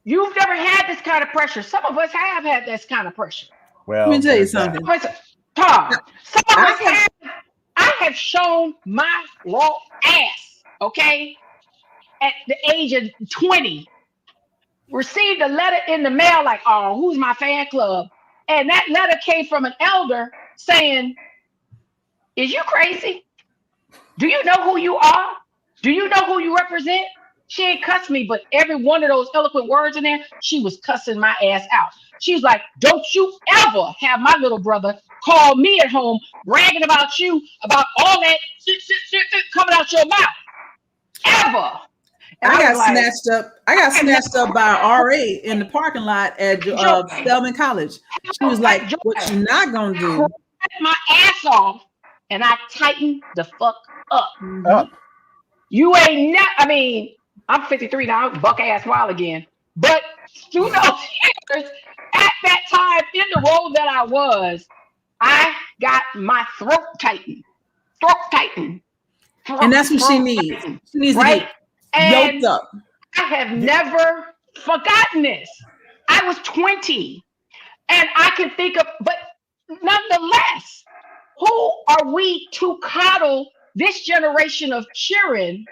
You've never had this kind of pressure. Some of us have had this kind of pressure. Well, let me tell you something. Tom, some of us have. I have shown my raw ass, okay, at the age of 20. Received a letter in the mail like, oh, who's my fan club? And that letter came from an elder saying, is you crazy? Do you know who you are? Do you know who you represent? She ain't cussed me, but every one of those eloquent words in there, she was cussing my ass out. She was like, don't you ever have my little brother call me at home bragging about you, about all that shit coming out your mouth. Ever. And I got snatched up. I got snatched up by an RA in the parking lot at Spelman College. She was like, what you not gonna do? My ass off, and I tightened the fuck up. Up. You ain't not. I mean, I'm 53 now, buck ass wild again. But through those years, at that time in the role that I was, I got my throat tightened. And that's what she needs. She needs to get yoked up. I have never forgotten this. I was 20, and I can think of, but nonetheless, who are we to coddle this generation of children,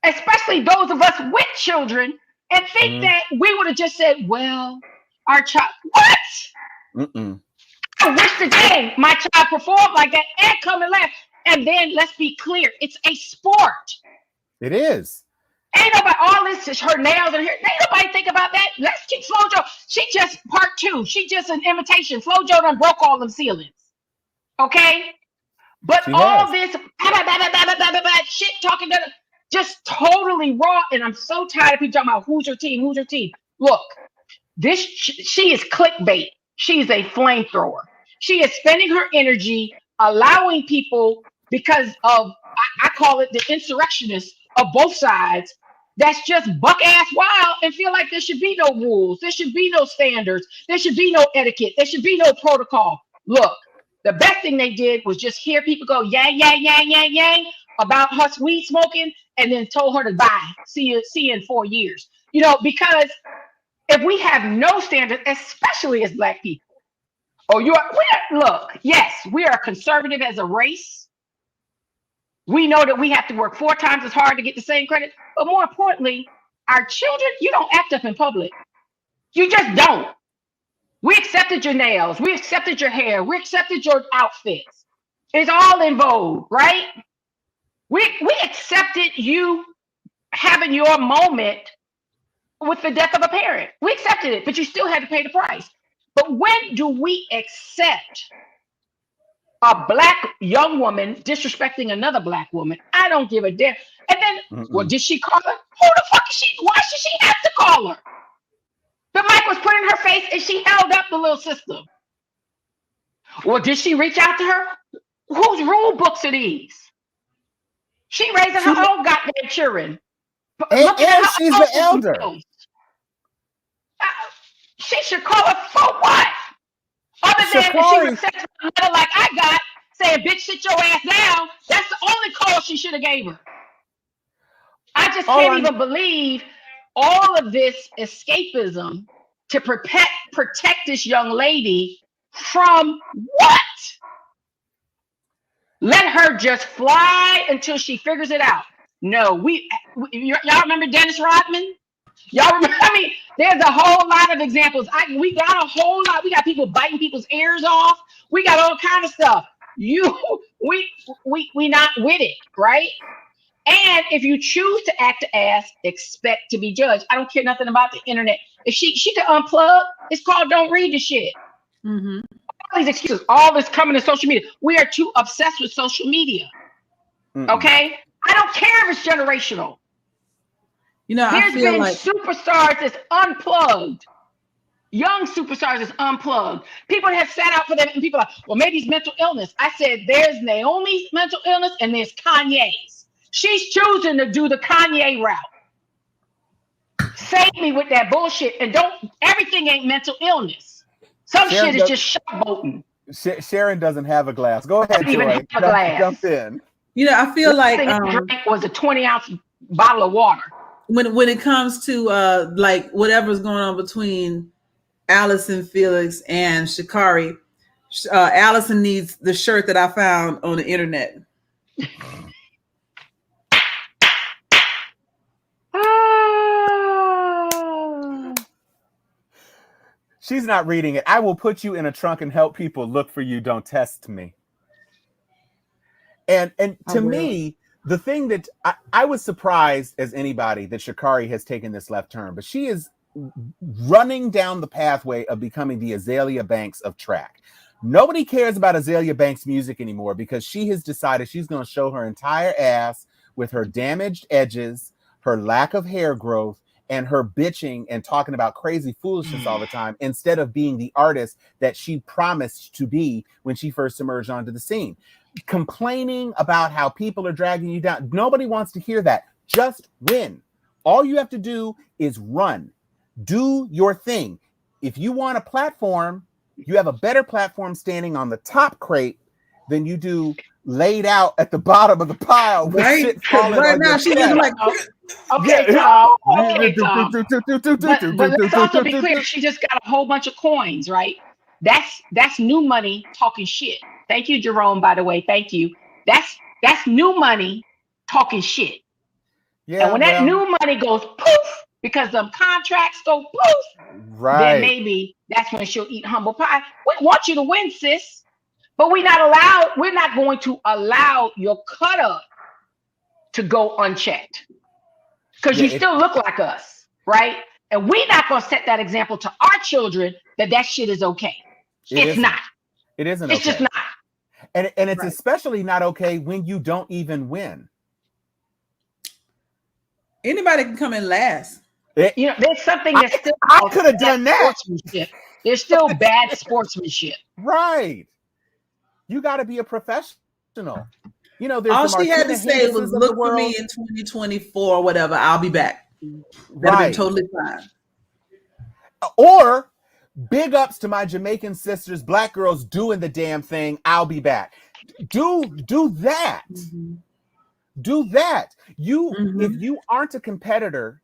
especially those of us with children, and think that we would have just said, well, our child, what? Mm-mm. I wish the day my child performed like that and come and laugh. And then let's be clear, it's a sport. It is. Ain't nobody, all this is her nails and hair. Ain't nobody think about that. Let's keep FloJo. She just part 2. She just an imitation. FloJo done broke all them ceilings. Okay? But she all this shit talking, just totally raw. And I'm so tired of people talking about who's your team, who's your team. Look, she is clickbait. She's a flamethrower. She is spending her energy allowing people, because of, I call it the insurrectionists of both sides, that's just buck ass wild and feel like there should be no rules. There should be no standards. There should be no etiquette. There should be no protocol. Look, the best thing they did was just hear people go yang, yang, yang, yang, yang about her weed smoking, and then told her to bye. See you in 4 years. You know, because if we have no standards, especially as Black people, look, yes, we are conservative as a race. We know that we have to work 4 times as hard to get the same credit. But more importantly, our children, you don't act up in public. You just don't. We accepted your nails. We accepted your hair. We accepted your outfits. It's all in vogue, right? We accepted you having your moment with the death of a parent. We accepted it, but you still had to pay the price. But when do we accept a Black young woman disrespecting another Black woman? I don't give a damn. And then, well, did she call her? Who the fuck is she? Why should she have to call her? The mic was put in her face and she held up the little system. Well, did she reach out to her? Whose rule books are these? She raising her own goddamn children. And she's the elder. She should call her for what? Other than if she was sent a letter like I got, saying, bitch, sit your ass down. That's the only call she should have gave her. I just can't even believe all of this escapism to protect this young lady from what? Let her just fly until she figures it out. No, y'all remember Dennis Rodman? Y'all remember? I mean, there's a whole lot of examples. We got a whole lot. We got people biting people's ears off. We got all kind of stuff. We not with it, right? And if you choose to act the ass, expect to be judged. I don't care nothing about the internet. If she can unplug, it's called don't read the shit. Mm-hmm. All these excuses, all this coming to social media. We are too obsessed with social media. Mm-mm. Okay? I don't care if it's generational. You know, there's been superstars that's unplugged. Young superstars that's unplugged. People have sat out for them, and people are like, well, maybe it's mental illness. I said, there's Naomi's mental illness, and there's Kanye's. She's choosing to do the Kanye route. Save me with that bullshit, and everything ain't mental illness. Some shit is just showboating. Sharon doesn't have a glass. Go ahead, Joy. Jump in. You know, I feel like drink was a 20-ounce bottle of water. When it comes to like whatever's going on between Allison Felix and Sha'Carri, Allison needs the shirt that I found on the internet. She's not reading it. I will put you in a trunk and help people look for you. Don't test me. And to me, the thing that I was surprised as anybody that Sha'Carri has taken this left turn, but she is running down the pathway of becoming the Azealia Banks of track. Nobody cares about Azealia Banks' music anymore because she has decided she's going to show her entire ass with her damaged edges, her lack of hair growth, and her bitching and talking about crazy foolishness all the time instead of being the artist that she promised to be when she first emerged onto the scene. Complaining about how people are dragging you down. Nobody wants to hear that. Just win. All you have to do is run. Do your thing. If you want a platform, you have a better platform standing on the top crate than you do laid out at the bottom of the pile. Right, right now she's like, okay, Tom. Okay, Tom. But let's also be clear. She just got a whole bunch of coins, right? That's new money talking shit. Thank you, Jerome. By the way, thank you. That's new money talking shit. Yeah. And when that new money goes poof, because the contracts go poof, right? Then maybe that's when she'll eat humble pie. We want you to win, sis. But we're not going to allow your cut up to go unchecked. Because you still look like us, right? And we're not going to set that example to our children that shit is okay. It's not. It isn't. It's just not. And it's especially not okay when you don't even win. Anybody can come in last. There's something that's still. I could have done that. There's still bad sportsmanship. Right. You got to be a professional. There's all she had to say was, "Look for me in 2024, or whatever. I'll be back." That'll be totally fine. Or big ups to my Jamaican sisters, Black girls doing the damn thing. I'll be back. Do that. Mm-hmm. Do that. If you aren't a competitor,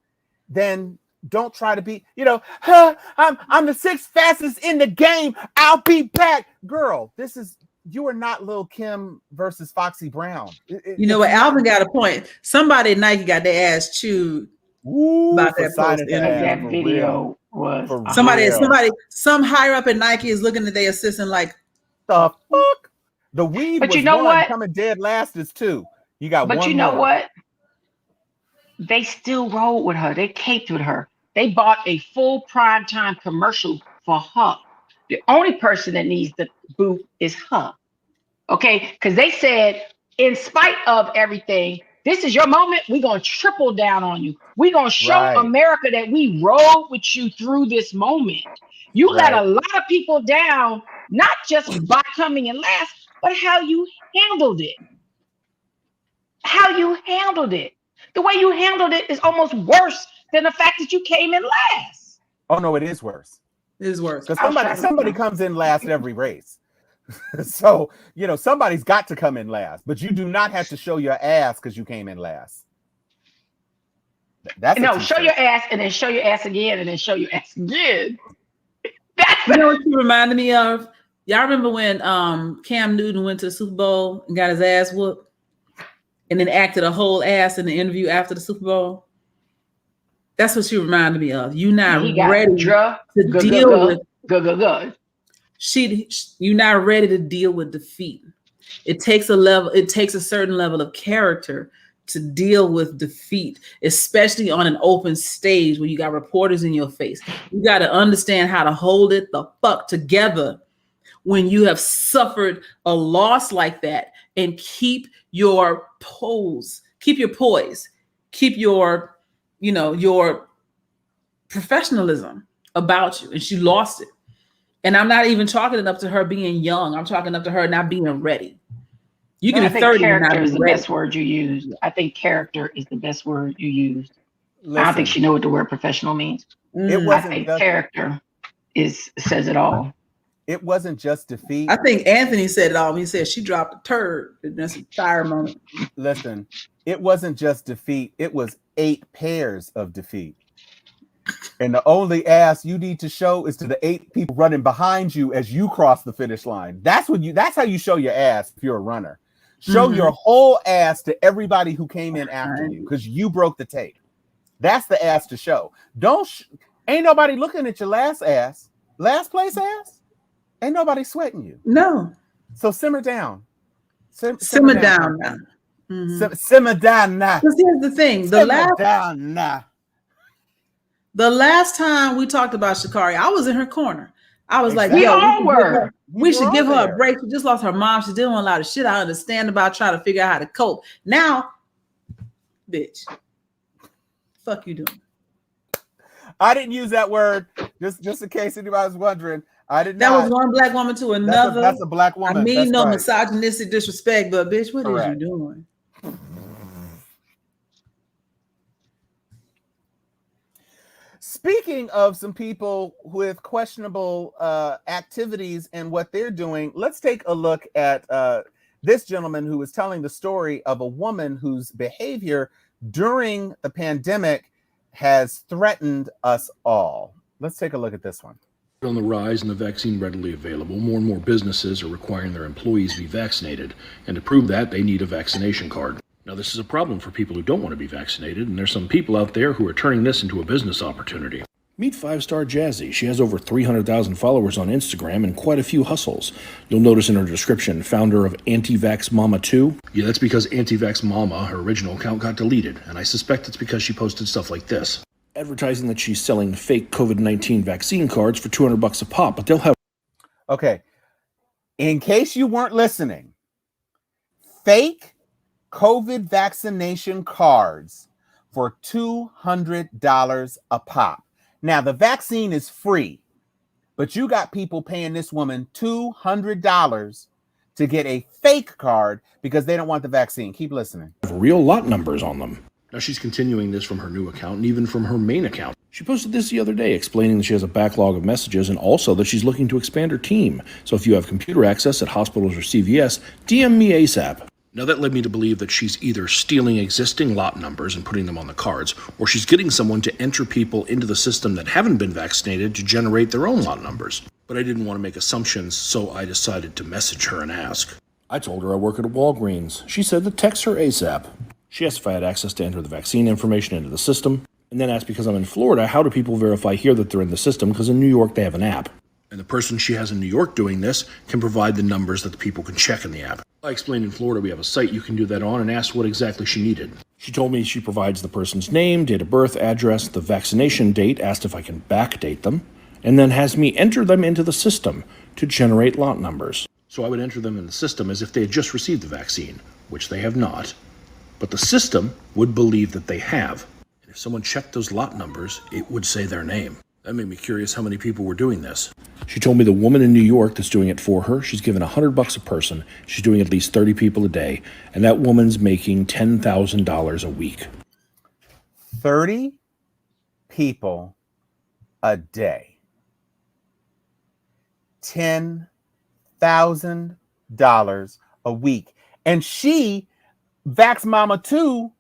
then don't try to be. I'm the sixth fastest in the game. I'll be back, girl. You are not Lil' Kim versus Foxy Brown. You know what? Alvin got a point. Somebody at Nike got their ass chewed about that post. That video was some higher up at Nike is looking at their assistant like, the fuck? The weed but was you know one, what? Coming dead last is two. You got but one you know more. What? They still rolled with her. They caped with her. They bought a full primetime commercial for her. The only person that needs the boot is her. Okay? Because they said, in spite of everything, this is your moment. We're going to triple down on you. We're going to show America that we rode with you through this moment. You let a lot of people down, not just by coming in last, but how you handled it. How you handled it. The way you handled it is almost worse than the fact that you came in last. Oh, no, it is worse. It is worse. Because somebody comes in last every race. So, somebody's got to come in last, but you do not have to show your ass because you came in last. Show your ass and then show your ass again and then show your ass again. You know what you reminded me of? Y'all remember when Cam Newton went to the Super Bowl and got his ass whooped and then acted a whole ass in the interview after the Super Bowl? That's what she reminded me of. You not ready to deal with. You're not ready to deal with defeat. It takes a certain level of character to deal with defeat, especially on an open stage where you got reporters in your face. You got to understand how to hold it the fuck together when you have suffered a loss like that and keep your poise, keep your your professionalism about you. And she lost it. And I'm not even chalking it up to her being young. I'm chalking up to her not being ready. You can be 30 and not be ready. Character is the best word you used. I think character is the best word you used. I don't think she knows what the word professional means. I think character says it all. It wasn't just defeat. I think Anthony said it all. He said she dropped a turd. That's a fire moment. Listen, it wasn't just defeat. It was 8 pairs of defeat. And the only ass you need to show is to the 8 people running behind you as you cross the finish line. That's how you show your ass if you're a runner. Show your whole ass to everybody who came in after you because you broke the tape. That's the ass to show. Ain't nobody looking at your last place ass. Ain't nobody sweating you. No. So simmer down. Simmer down now. Simmer down now. Because here's the thing. The last time we talked about Sha'Carri, I was in her corner. I was like, we should give her a break. She just lost her mom. She's dealing with a lot of shit. I understand about trying to figure out how to cope. Now, bitch, fuck you doing? I didn't use that word just in case anybody's wondering. I did that not. Was one black woman to another. That's a black woman. I mean, no misogynistic disrespect, but bitch, what is you doing? Speaking of some people with questionable activities and what they're doing, let's take a look at this gentleman who was telling the story of a woman whose behavior during the pandemic has threatened us all. Let's take a look at this one. On the rise and the vaccine readily available, more and more businesses are requiring their employees be vaccinated, and to prove that, they need a vaccination card. Now, this is a problem for people who don't want to be vaccinated, and there's some people out there who are turning this into a business opportunity. Meet 5-Star Jazzy. She has over 300,000 followers on Instagram and quite a few hustles. You'll notice in her description, founder of Anti-Vax Mama 2. Yeah, that's because Anti-Vax Mama, her original account, got deleted, and I suspect it's because she posted stuff like this. Advertising that she's selling fake COVID-19 vaccine cards for $200 a pop, but they'll have... Okay, in case you weren't listening, fake COVID vaccination cards for $200 a pop. Now, the vaccine is free, but you got people paying this woman $200 to get a fake card because they don't want the vaccine. Keep listening. Real lot numbers on them. Now, she's continuing this from her new account and even from her main account. She posted this the other day, explaining that she has a backlog of messages and also that she's looking to expand her team. So if you have computer access at hospitals or CVS, DM me ASAP. Now, that led me to believe that she's either stealing existing lot numbers and putting them on the cards, or she's getting someone to enter people into the system that haven't been vaccinated to generate their own lot numbers. But I didn't want to make assumptions, so I decided to message her and ask. I told her I work at a Walgreens. She said to text her ASAP. She asked if I had access to enter the vaccine information into the system, and then asked because I'm in Florida, how do people verify here that they're in the system, because in New York they have an app. And the person she has in New York doing this can provide the numbers that the people can check in the app. I explained in Florida we have a site you can do that on and asked what exactly she needed. She told me she provides the person's name, date of birth, address, the vaccination date, asked if I can backdate them, and then has me enter them into the system to generate lot numbers. So I would enter them in the system as if they had just received the vaccine, which they have not. But the system would believe that they have. And if someone checked those lot numbers, it would say their name. That made me curious how many people were doing this. She told me the woman in New York that's doing it for her, she's given $100 a person. She's doing at least 30 people a day. And that woman's making $10,000 a week. 30 people a day. $10,000 a week. And she, Vax Mama 2,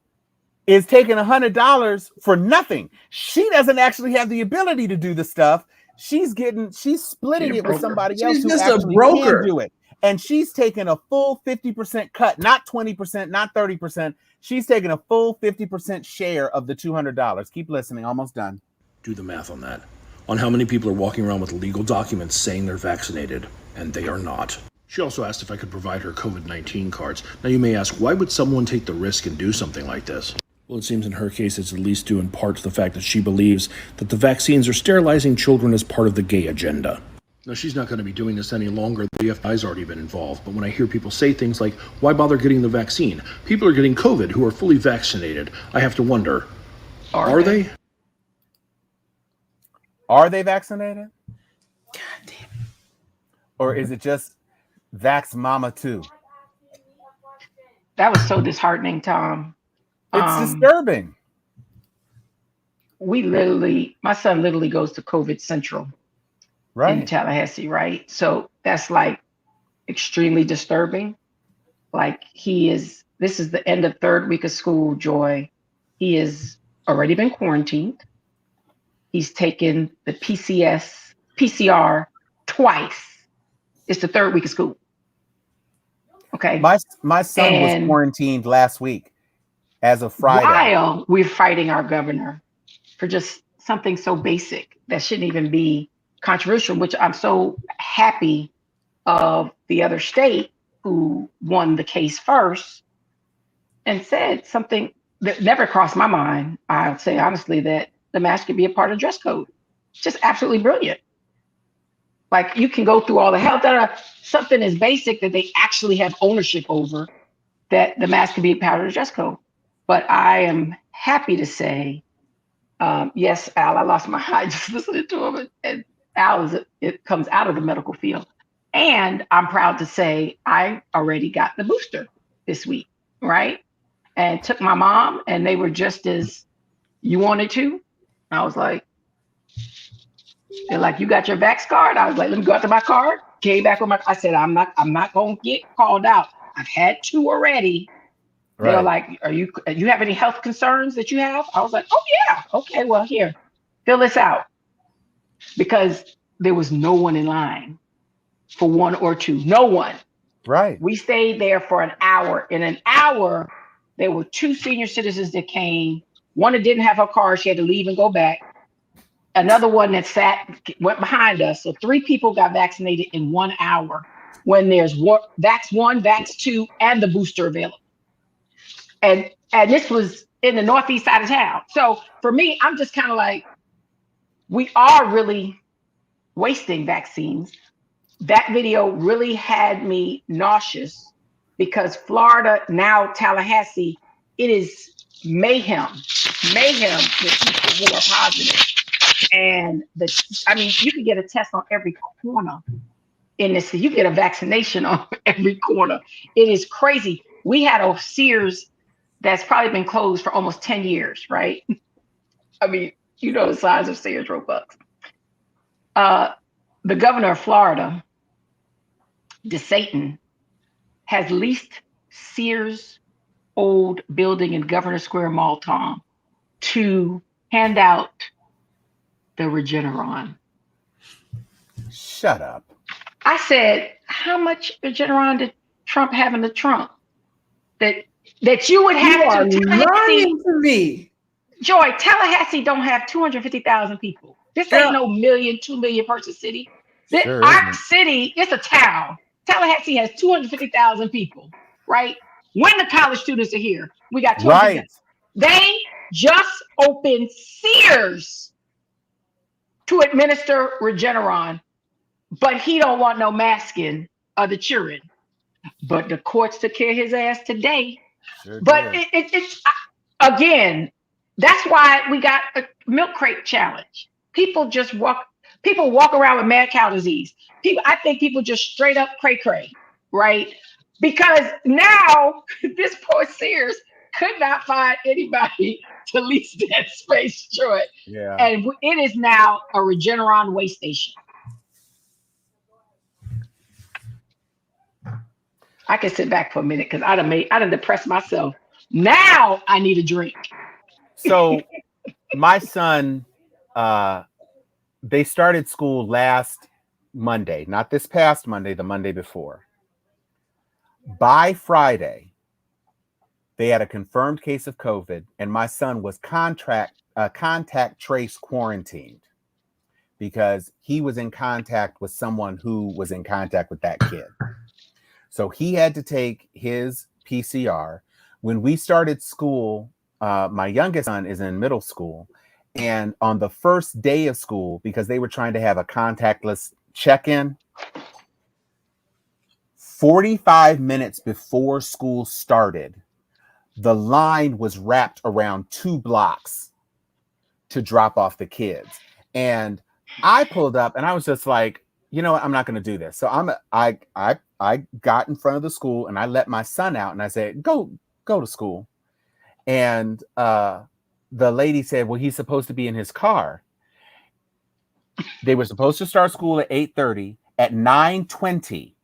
is taking $100 for nothing. She doesn't actually have the ability to do the stuff. She's splitting it with somebody else who actually can do it. And she's taking a full 50% cut, not 20%, not 30%. She's taking a full 50% share of the $200. Keep listening, almost done. Do the math on that. On how many people are walking around with legal documents saying they're vaccinated, and they are not. She also asked if I could provide her COVID-19 cards. Now you may ask, why would someone take the risk and do something like this? Well, it seems in her case it's at least due in part to the fact that she believes that the vaccines are sterilizing children as part of the gay agenda. Now, she's not going to be doing this any longer. The FBI's already been involved. But when I hear people say things like, why bother getting the vaccine? People are getting COVID who are fully vaccinated. I have to wonder, are they? Are they vaccinated? God damn it. Or is it just Vax Mama 2? That was so disheartening, Tom. It's disturbing. My son literally goes to COVID Central. in Tallahassee, right? So that's like extremely disturbing. Like this is the end of third week of school, Joy. He has already been quarantined. He's taken the PCR twice. It's the third week of school. Okay. My son was quarantined last week as of Friday. While we're fighting our governor for just something so basic that shouldn't even be controversial, which I'm so happy of the other state who won the case first and said something that never crossed my mind. I'll say honestly that the mask could be a part of dress code. Just absolutely brilliant. Like you can go through all the health data, something as basic that they actually have ownership over, that the mask can be a part of the dress code. But I am happy to say, yes, Al, I lost my eye just listening to him. And Al it comes out of the medical field. And I'm proud to say I already got the booster this week, right? And took my mom, and they were just as you wanted to. I was like, they're like, you got your Vax card? I was like, let me go out to my card. Came back with I said, I'm not gonna get called out. I've had 2 already. Right. They were like, you have any health concerns that you have? I was like, oh yeah, okay, well here, fill this out. Because there was no one in line for 1 or 2. No one. Right. We stayed there for an hour. In an hour, there were 2 senior citizens that came. One that didn't have her car, she had to leave and go back. Another one that went behind us. So 3 people got vaccinated in 1 hour when there's Vax 1, Vax 2, and the booster available. And this was in the northeast side of town. So for me, I'm just kind of like, we are really wasting vaccines. That video really had me nauseous because Florida, now Tallahassee, it is mayhem with people who are positive. And you can get a test on every corner in this. You get a vaccination on every corner. It is crazy. We had a Sears that's probably been closed for almost 10 years, right? I mean, you know the size of Sears Roebuck. The governor of Florida, DeSantis, has leased Sears' old building in Governor Square Mall, Tom, to hand out the Regeneron. Shut up. I said, how much Regeneron did Trump have in the trunk? That you would have to lying to me. Joy, Tallahassee don't have 250,000 people. This ain't no 2 million person city. Our city, it's a town. Tallahassee has 250,000 people, right? When the college students are here, we got 250,000. Right. They just opened Sears to administer Regeneron, but he don't want no masking of the children. But the courts took care of his ass today. Sure but it's again, that's why we got a milk crate challenge. People walk around with mad cow disease. I think people just straight up cray, right? Because now this poor Sears could not find anybody to lease that space, Troy. Yeah. And it is now a Regeneron waste station. I can sit back for a minute because I done depressed myself. Now I need a drink. So my son, they started school last Monday, not this past Monday, the Monday before. By Friday, they had a confirmed case of COVID, and my son was contact trace quarantined because he was in contact with someone who was in contact with that kid. So he had to take his PCR. When we started school, my youngest son is in middle school. And on the first day of school, because they were trying to have a contactless check-in, 45 minutes before school started, the line was wrapped around 2 blocks to drop off the kids. And I pulled up and I was just like, you know what, I'm not going to do this. So I got in front of the school and I let my son out and I said, go to school. And the lady said, well, he's supposed to be in his car. They were supposed to start school at 8:30. At 9:20,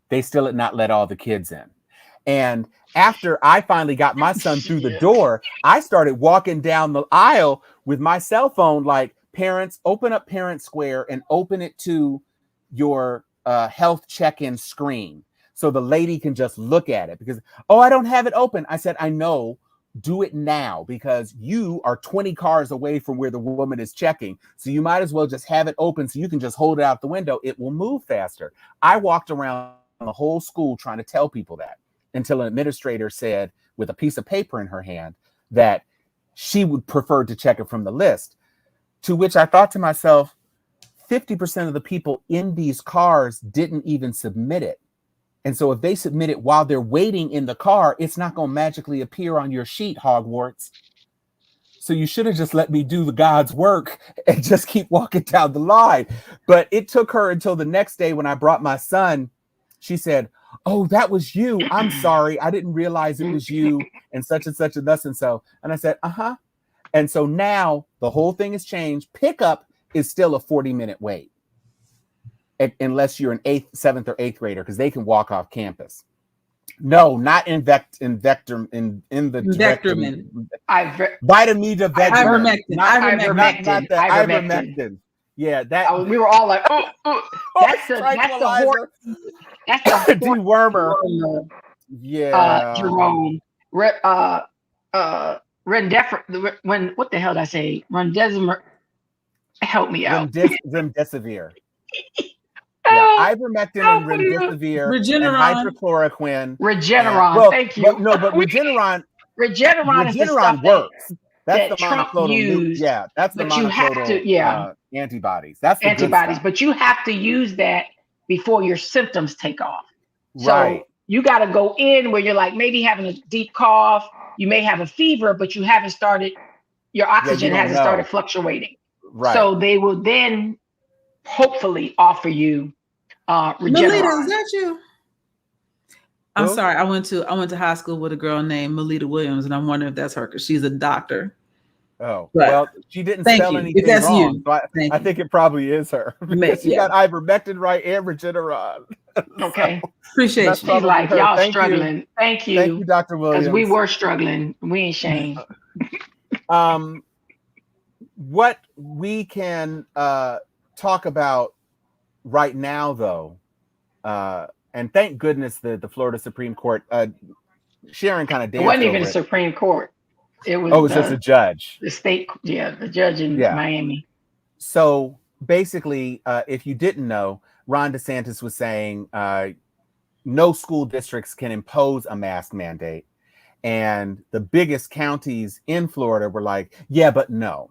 they still had not let all the kids in. And after I finally got my son through the door, I started walking down the aisle with my cell phone, like, parents, open up Parent Square and open it to your health check-in screen so the lady can just look at it. Because, I don't have it open. I said, I know. Do it now, because you are 20 cars away from where the woman is checking. So you might as well just have it open so you can just hold it out the window. It will move faster. I walked around the whole school trying to tell people that, until an administrator said, with a piece of paper in her hand, that she would prefer to check it from the list. To which I thought to myself, 50% of the people in these cars didn't even submit it. And so if they submit it while they're waiting in the car, it's not going to magically appear on your sheet, Hogwarts. So you should have just let me do the God's work and just keep walking down the line. But it took her until the next day when I brought my son. She said, oh, that was you. I'm sorry. I didn't realize it was you, and such and such and thus and so. And I said, uh-huh. And so now the whole thing has changed. Pickup is still a 40-minute wait, unless you're an 7th or 8th grader, because they can walk off campus. No, not in the Vitamin. Ivermectin. Yeah, that we were all like, that's the dewormer. Yeah, Jerome. What the hell did I say? Remdesivir. Help me out. Remdesivir. Yeah, ivermectin and remdesivir and hydrochloroquine. Regeneron. Thank you. But Regeneron works. That's the monoclonal. That's the monoclonal antibodies. That's the antibodies. But you have to use that before your symptoms take off. So you got to go in where you're like maybe having a deep cough. You may have a fever, but you haven't started. Your oxygen hasn't started fluctuating. Right. So they will then hopefully offer you Regeneron. Melita, is that you? I'm sorry. I went to high school with a girl named Melita Williams, and I'm wondering if that's her because she's a doctor. Oh, well, she didn't spell anything wrong. So I think it probably is her. She got ivermectin right and Regeneron. Okay. Appreciate you. She's like, y'all struggling. Thank you. Thank you, Dr. Williams. Because we were struggling. We ain't shame. What we can talk about right now, though, and thank goodness the Florida Supreme Court, Sharon kind of danced. It wasn't even the Supreme Court. It was. Oh, it was just a judge. The state, the judge in Miami. So basically, if you didn't know, Ron DeSantis was saying no school districts can impose a mask mandate, and the biggest counties in Florida were like, yeah, but no.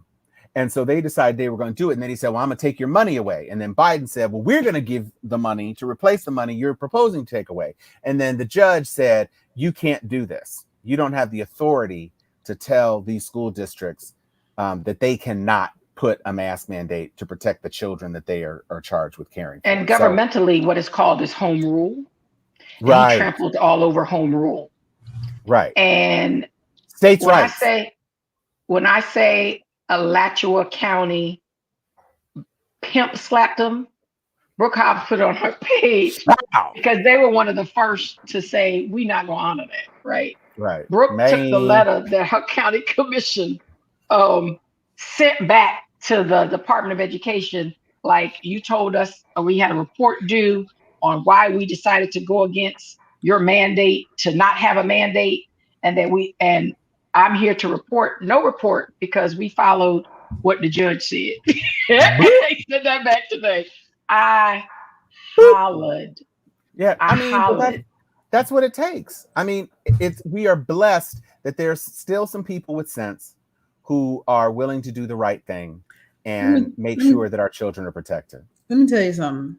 And so they decided they were going to do it. And then he said, well, I'm going to take your money away. And then Biden said, well, we're going to give the money to replace the money you're proposing to take away. And then the judge said, you can't do this. You don't have the authority to tell these school districts that they cannot put a mask mandate to protect the children that they are charged with caring for. And governmentally, what is called is home rule. Right. He trampled all over home rule. Right. And states' rights. When I say Alachua County pimp slapped them, Brooke Hobbs put it on her page because they were one of the first to say, we're not going to honor that, right? Right. Brooke took the letter that her county commission sent back to the Department of Education. Like, you told us we had a report due on why we decided to go against your mandate to not have a mandate, and I'm here to report no report because we followed what the judge said. They said that back today. I hollered. Yeah, I mean, that's what it takes. I mean, we are blessed that there's still some people with sense who are willing to do the right thing and make sure that our children are protected. Let me tell you something.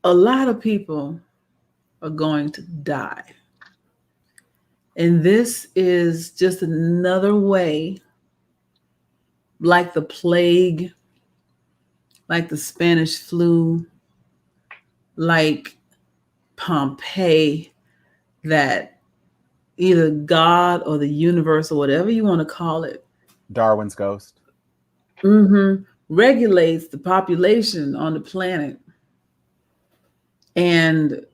A lot of people are going to die. And this is just another way, like the plague, like the Spanish flu, like Pompeii, that either God or the universe or whatever you want to call it, Darwin's ghost, regulates the population on the planet. And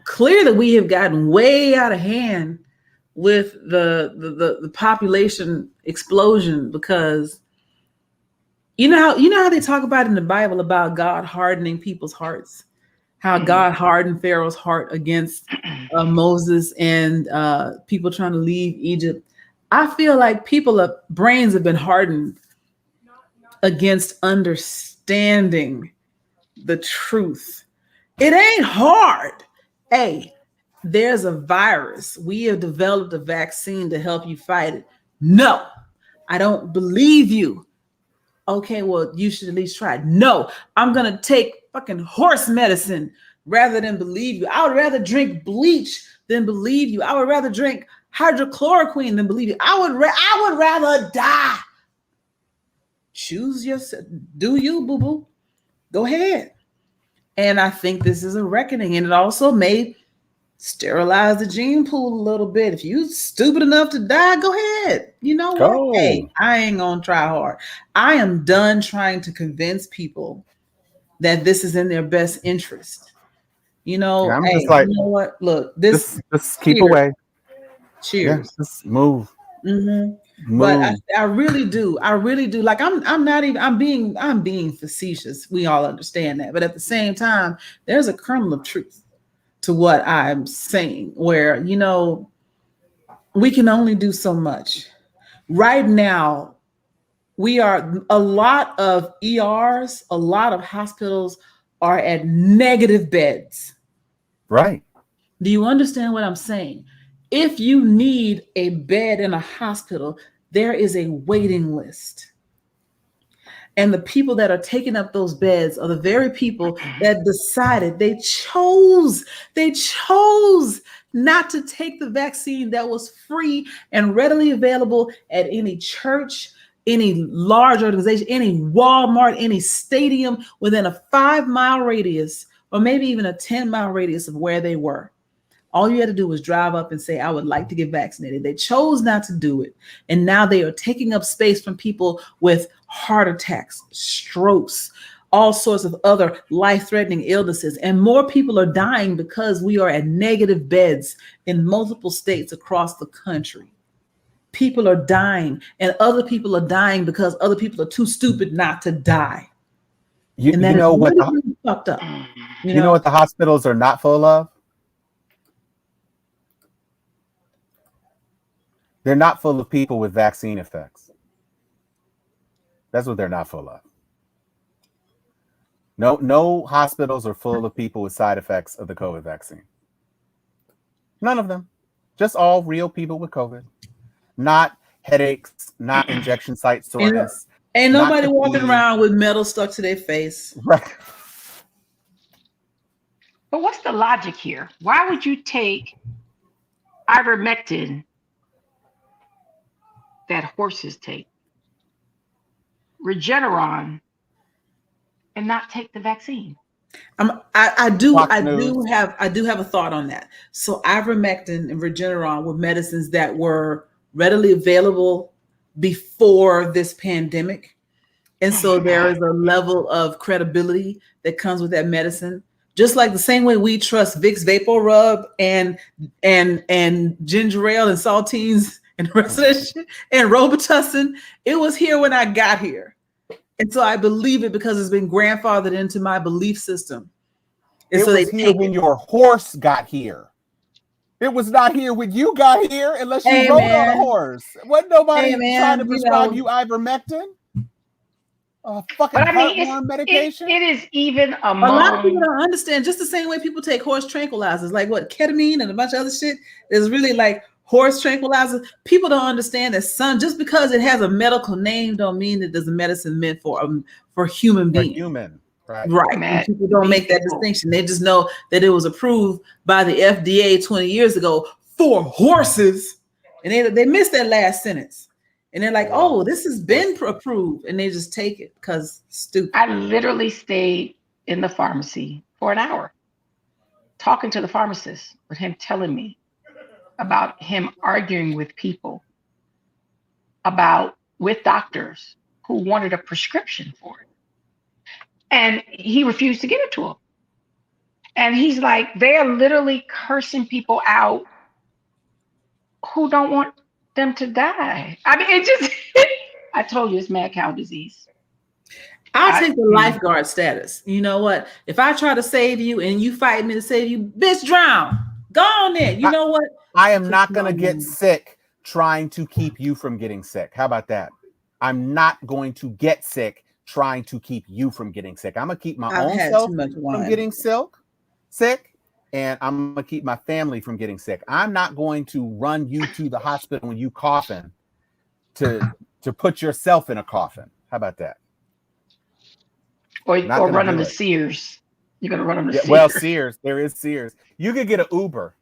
clear that we have gotten way out of hand with the population explosion, because you know how they talk about in the Bible about God hardening people's hearts, how God hardened Pharaoh's heart against Moses and people trying to leave Egypt. I feel like brains have been hardened against understanding the truth. It ain't hard. Hey, there's a virus. We have developed a vaccine to help you fight it. No, I don't believe you. Okay, well, you should at least try it. No, I'm going to take fucking horse medicine rather than believe you. I would rather drink bleach than believe you. I would rather drink hydrochloroquine than believe you. I would rather die. Choose yourself. Do you, boo-boo? Go ahead. And I think this is a reckoning. And it also may sterilize the gene pool a little bit. If you stupid enough to die, go ahead. You know what? Hey, I ain't gonna try hard. I am done trying to convince people that this is in their best interest. You know, I'm hey, just like, you know what? Look, this just keep away. Cheers. Yeah, just move. Move. But I really do. Like I'm being facetious. We all understand that. But at the same time, there's a kernel of truth to what I'm saying, where, you know, we can only do so much. Right now, a lot of ERs, a lot of hospitals are at negative beds. Right. Do you understand what I'm saying? If you need a bed in a hospital, there is a waiting list. And the people that are taking up those beds are the very people that decided they chose not to take the vaccine that was free and readily available at any church, any large organization, any Walmart, any stadium within a 5-mile radius, or maybe even a 10-mile radius of where they were. All you had to do was drive up and say, I would like to get vaccinated. They chose not to do it. And now they are taking up space from people with heart attacks, strokes, all sorts of other life-threatening illnesses. And more people are dying because we are at negative beds in multiple states across the country. People are dying, and other people are dying because other people are too stupid not to die. You know what? Really fucked up. You know what the hospitals are not full of? They're not full of people with vaccine effects. That's what they're not full of. No hospitals are full of people with side effects of the COVID vaccine. None of them. Just all real people with COVID. Not headaches, not injection site soreness. Ain't nobody walking around with metal stuck to their face. Right. But what's the logic here? Why would you take ivermectin that horses take, Regeneron, and not take the vaccine? I do have a thought on that. So ivermectin and Regeneron were medicines that were readily available before this pandemic. And so there is a level of credibility that comes with that medicine. Just like the same way we trust Vicks Vapor Rub and ginger ale and saltines and the rest of that shit, and Robitussin, it was here when I got here. And so I believe it because it's been grandfathered into my belief system. And it so was here when your horse got here. It was not here when you got here unless you rode on a horse. Wasn't nobody trying to prescribe you ivermectin? Fucking heartworm medication? It is even a lot of people don't understand. Just the same way people take horse tranquilizers, like what, ketamine and a bunch of other shit is really like horse tranquilizers. People don't understand that just because it has a medical name don't mean that there's a medicine meant for human beings. Human. Right. And people don't make that distinction. They just know that it was approved by the FDA 20 years ago for horses. And they missed that last sentence. And they're like, oh, this has been approved. And they just take it because stupid. I literally stayed in the pharmacy for an hour talking to the pharmacist with him telling me about him arguing with people with doctors who wanted a prescription for it. And he refused to give it to them. And he's like, they are literally cursing people out who don't want them to die. I mean, it just, I told you it's mad cow disease. I'll take the lifeguard status. You know what? If I try to save you and you fight me to save you, bitch, drown. Go on there. You know what? I am not going to get sick trying to keep you from getting sick. How about that? I'm not going to get sick trying to keep you from getting sick. I'm going to keep my own self from getting sick, and I'm going to keep my family from getting sick. I'm not going to run you to the hospital when you coughing to put yourself in a coffin. How about that? Or run them to Sears. You're going to run them to Sears. Well, Sears. There is Sears. You could get an Uber.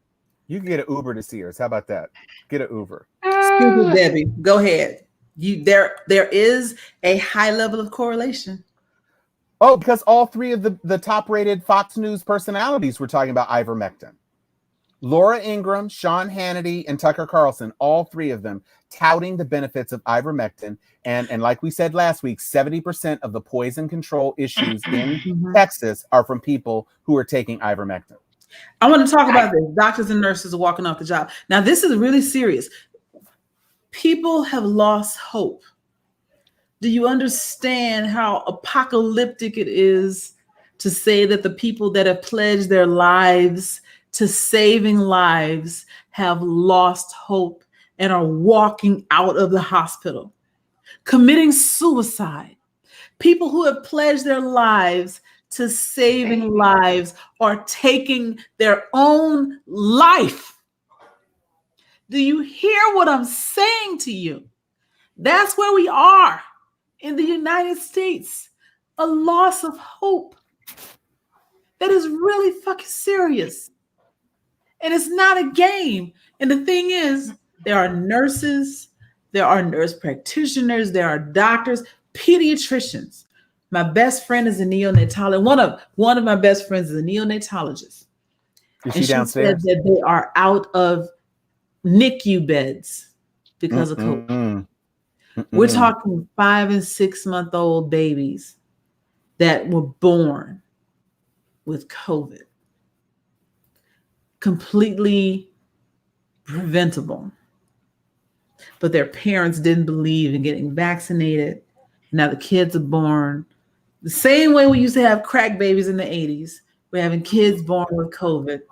You can get an Uber to Sears. How about that? Get an Uber. Stupid Debbie. Go ahead. There is a high level of correlation. Oh, because all three of the top-rated Fox News personalities were talking about ivermectin. Laura Ingraham, Sean Hannity, and Tucker Carlson, all three of them touting the benefits of ivermectin. And like we said last week, 70% of the poison control issues in Texas are from people who are taking ivermectin. I want to talk about this. Doctors and nurses are walking off the job. Now, this is really serious. People have lost hope. Do you understand how apocalyptic it is to say that the people that have pledged their lives to saving lives have lost hope and are walking out of the hospital, committing suicide? People who have pledged their lives to saving lives are taking their own life. Do you hear what I'm saying to you? That's where we are in the United States. A loss of hope. That is really fucking serious. And it's not a game. And the thing is, there are nurses, there are nurse practitioners, there are doctors, pediatricians. My best friend is a neonatologist. One of my best friends is a neonatologist. Is she downstairs? Said that they are out of NICU beds because of COVID. We're talking 5 and 6 month old babies that were born with COVID. Completely preventable. But their parents didn't believe in getting vaccinated. Now the kids are born the same way we used to have crack babies in the 80s. We're having kids born with COVID.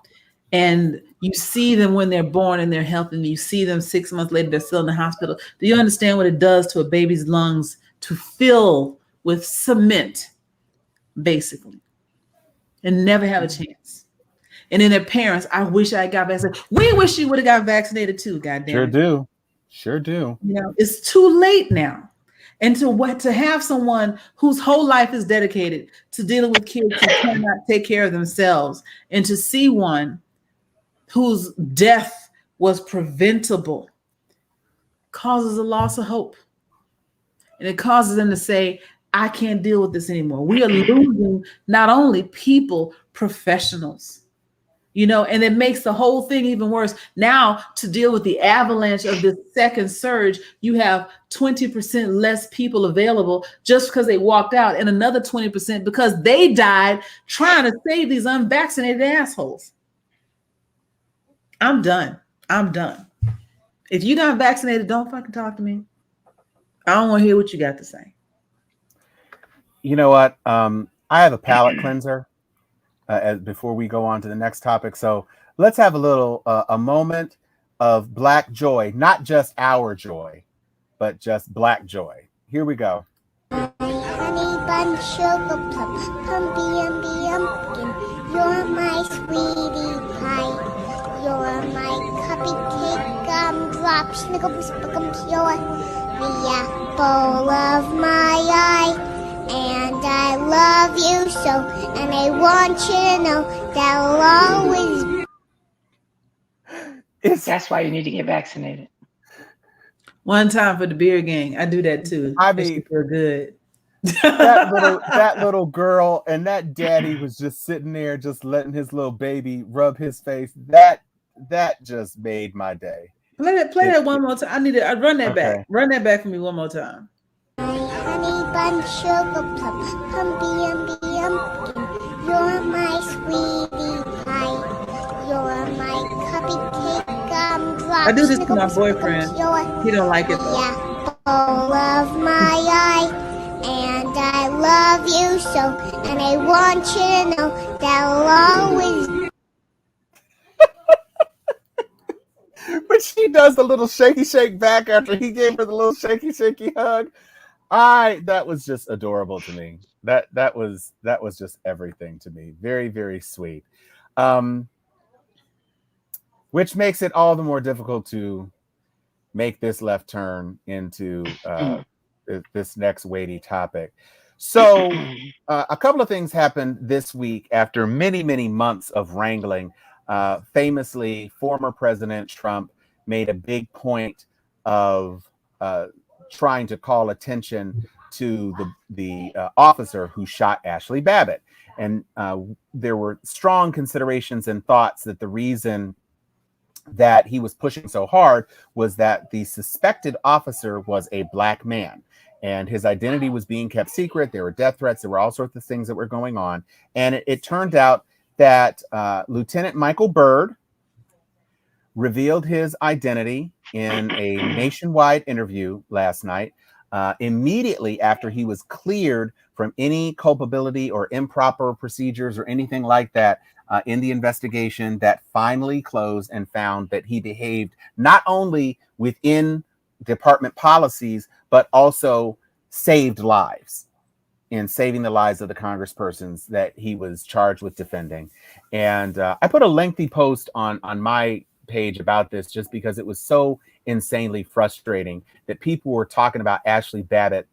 And you see them when they're born and they're healthy, and you see them 6 months later, they're still in the hospital. Do you understand what it does to a baby's lungs to fill with cement, basically, and never have a chance? And then their parents, I wish I got vaccinated. We wish you would have got vaccinated too, goddamn. Sure do. You know, it's too late now. And to have someone whose whole life is dedicated to dealing with kids who cannot take care of themselves, and to see one whose death was preventable, causes a loss of hope. And it causes them to say, I can't deal with this anymore. We are losing not only people, professionals, you know, and it makes the whole thing even worse. Now, to deal with the avalanche of this second surge, you have 20% less people available just because they walked out, and another 20% because they died trying to save these unvaccinated assholes. I'm done. If you're not vaccinated, don't fucking talk to me. I don't want to hear what you got to say. You know what? I have a palate cleanser before we go on to the next topic. So let's have a moment of Black joy, not just our joy, but just Black joy. Here we go. Honey bun sugar plum, humpy pumpkin, you're my sweetie pie. You're my cupcake gumdrop, snickums, pickums, you're the apple of my eye. And I love you so, and I want you to know that I'll always. That's why you need to get vaccinated. One time for the beer gang. I do that too. I mean, feel good. that little girl and that daddy was just sitting there, just letting his little baby rub his face. That that just made my day. Play that one more time. I run that back. Run that back for me one more time. My honey bun sugar plum, pumpkin, you're my sweetie pie. You're my cupcake gumdrop. I do this to my boyfriend. He don't like it though. Yeah, apple of my eye, and I love you so, and I want you to know that I'll always. But she does the little shaky shake back after he gave her the little shaky hug. That was just adorable to me. That was just everything to me. Very, very sweet. Which makes it all the more difficult to make this left turn into this next weighty topic. So a couple of things happened this week after many, many months of wrangling. Famously, former President Trump made a big point of trying to call attention to the officer who shot Ashley Babbitt. And there were strong considerations and thoughts that the reason that he was pushing so hard was that the suspected officer was a Black man and his identity was being kept secret. There were death threats. There were all sorts of things that were going on. And it turned out that Lieutenant Michael Byrd revealed his identity in a nationwide interview last night, immediately after he was cleared from any culpability or improper procedures or anything like that in the investigation that finally closed and found that he behaved not only within department policies, but also saved lives. In saving the lives of the congresspersons that he was charged with defending. And I put a lengthy post on my page about this just because it was so insanely frustrating that people were talking about Ashley Babbitt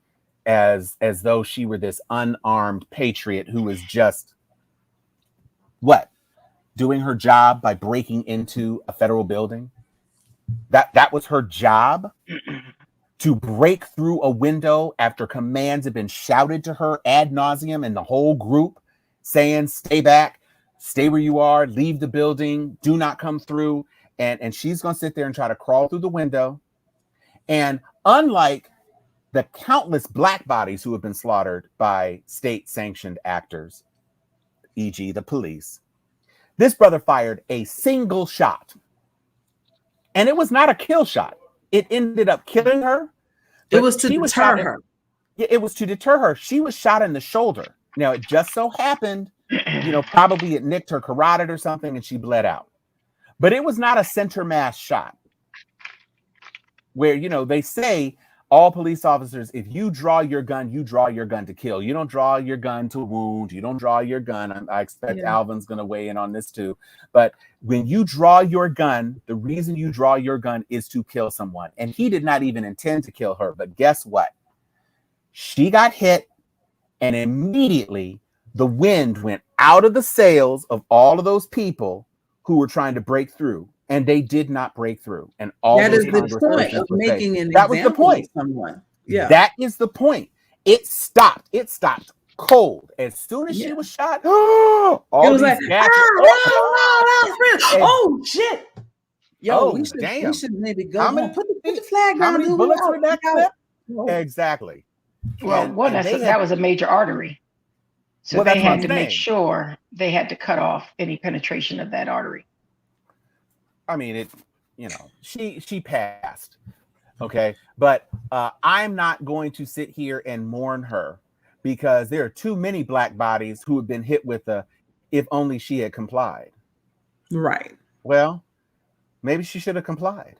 as though she were this unarmed patriot who was just, doing her job by breaking into a federal building? That was her job? To break through a window after commands had been shouted to her ad nauseum and the whole group saying, stay back, stay where you are, leave the building, do not come through. And she's going to sit there and try to crawl through the window. And unlike the countless Black bodies who have been slaughtered by state-sanctioned actors, e.g. the police, this brother fired a single shot. And it was not a kill shot. It ended up killing her. It was to deter her. It was to deter her. She was shot in the shoulder. Now, it just so happened, probably it nicked her carotid or something and she bled out. But it was not a center mass shot where, they say all police officers, if you draw your gun to kill. You don't draw your gun to wound. You don't draw your gun. I expect Alvin's going to weigh in on this too. But when you draw your gun, the reason you draw your gun is to kill someone. And he did not even intend to kill her. But guess what? She got hit and immediately the wind went out of the sails of all of those people who were trying to break through. And they did not break through. And all that is the point of making an that was the point. Of someone. Yeah. That is the point. It stopped. It stopped cold. As soon as she was shot, it was like, oh shit. Yo, we should maybe go home. Put the flag down. How many bullets were that clip? Exactly. Well, that was a major artery. So they had to make sure they had to cut off any penetration of that artery. I mean, she passed. Okay. But I'm not going to sit here and mourn her because there are too many Black bodies who have been hit with if only she had complied. Right. Well, maybe she should have complied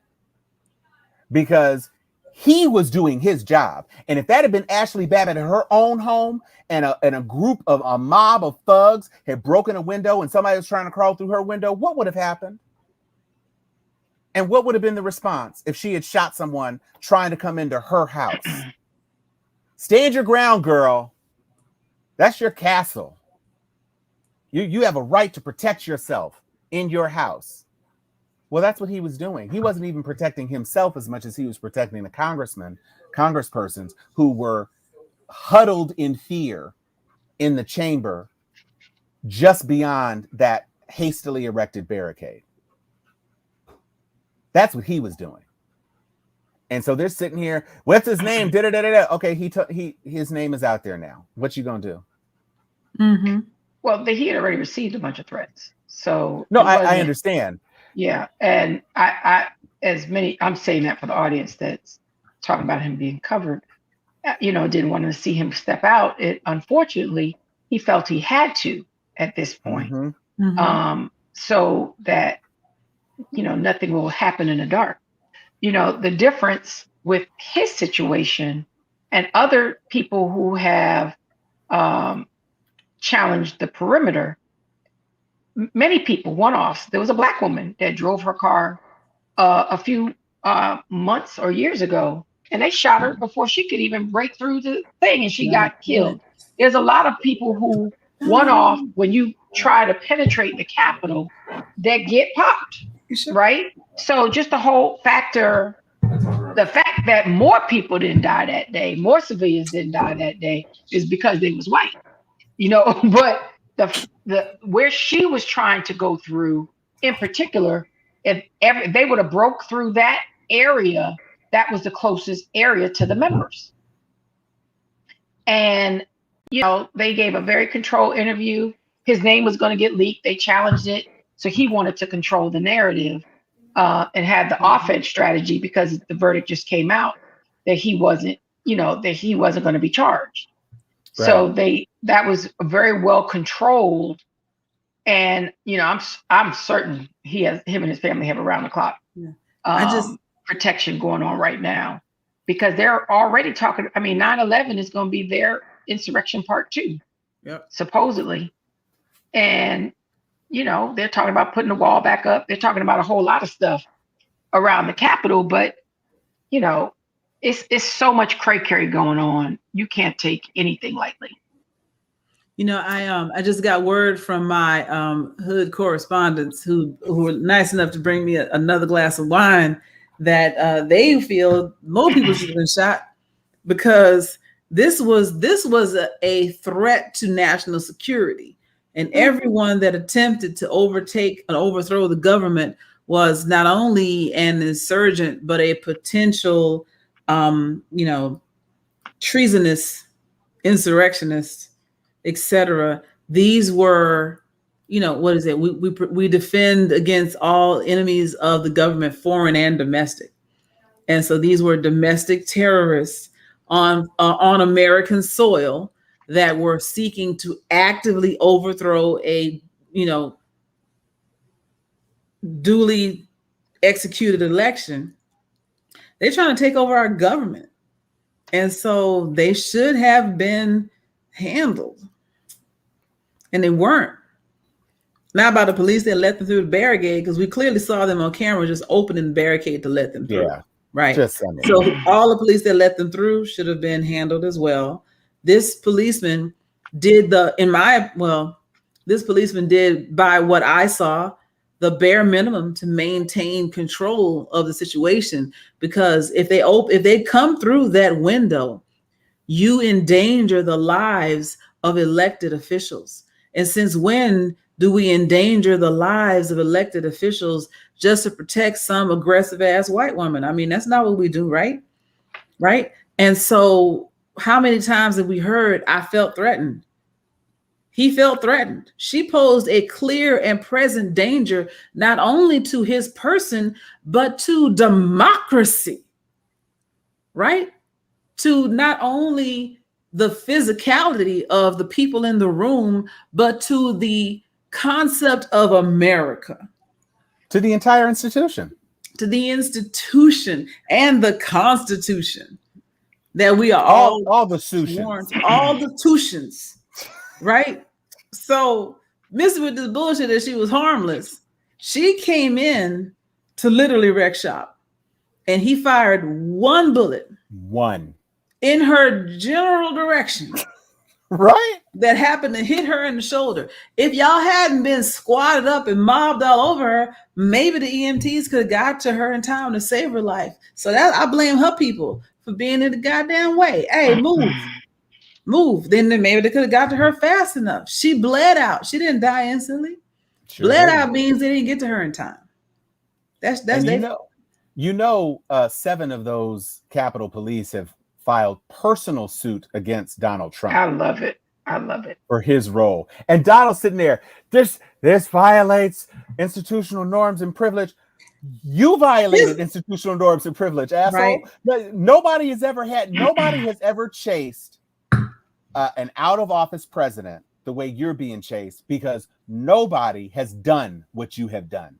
because he was doing his job. And if that had been Ashley Babbitt in her own home and a group of a mob of thugs had broken a window and somebody was trying to crawl through her window, what would have happened? And what would have been the response if she had shot someone trying to come into her house? Stand your ground, girl. That's your castle. You have a right to protect yourself in your house. Well, that's what he was doing. He wasn't even protecting himself as much as he was protecting the congresspersons who were huddled in fear in the chamber just beyond that hastily erected barricade. That's what he was doing. And so they're sitting here. What's his name? Okay, his name is out there now. What you gonna do? Mm-hmm. Well, he had already received a bunch of threats. So no, I understand. Yeah, and I'm saying that for the audience that's talking about him being covered. Didn't want to see him step out. Unfortunately, he felt he had to at this point. Mm-hmm. So that nothing will happen in the dark. The difference with his situation and other people who have challenged the perimeter, many people, one-offs. There was a Black woman that drove her car a few months or years ago, and they shot her before she could even break through the thing, and she got killed. There's a lot of people who one-off, when you try to penetrate the Capitol, that get popped, right? So just the whole factor, the fact that more people didn't die that day, more civilians didn't die that day, is because they was white, but the where she was trying to go through in particular, if they would have broke through that area, that was the closest area to the members. And, they gave a very controlled interview. His name was going to get leaked. They challenged it. So he wanted to control the narrative and have the offense strategy, because the verdict just came out that he wasn't going to be charged. Right. So that was very well controlled. And, I'm certain him and his family have around the clock protection going on right now, because they're already talking. 9/11 is going to be their insurrection part 2, supposedly. And, they're talking about putting the wall back up. They're talking about a whole lot of stuff around the Capitol, but, it's so much cray-cray going on. You can't take anything lightly. I just got word from my hood correspondents who were nice enough to bring me another glass of wine that they feel more people should have been shot, because this was a threat to national security, and everyone that attempted to overtake and overthrow the government was not only an insurgent but a potential treasonous insurrectionist, etc. These were, what is it? We defend against all enemies of the government, foreign and domestic. And so these were domestic terrorists on American soil that were seeking to actively overthrow a, duly executed election. They're trying to take over our government. And so they should have been handled. And they weren't. Not by the police that let them through the barricade, because we clearly saw them on camera just opening the barricade to let them through. Yeah. Right. So all the police that let them through should have been handled as well. This policeman did this policeman did, by what I saw, the bare minimum to maintain control of the situation, because if they come through that window, you endanger the lives of elected officials. And since when do we endanger the lives of elected officials just to protect some aggressive ass white woman? That's not what we do, right? Right. And so how many times have we heard, I felt threatened? He felt threatened. She posed a clear and present danger, not only to his person, but to democracy, right? To not only the physicality of the people in the room, but to the concept of America. To the entire institution. To the institution and the Constitution that we are all the institutions, right? So, Mr. with this bullshit that she was harmless, she came in to literally wreck shop, and he fired one bullet. One. In her general direction. Right? That happened to hit her in the shoulder. If y'all hadn't been squatted up and mobbed all over her, maybe the EMTs could have got to her in time to save her life. So I blame her people for being in the goddamn way. Hey, move. Then maybe they could have got to her fast enough. She bled out. She didn't die instantly. Sure. Bled out means they didn't get to her in time. That's You know, 7 of those Capitol Police have filed personal suit against Donald Trump. I love it. I love it. For his role. And Donald's sitting there. This violates institutional norms and privilege. You violated institutional norms and privilege, asshole. Right. Nobody has ever chased an out-of-office president the way you're being chased, because nobody has done what you have done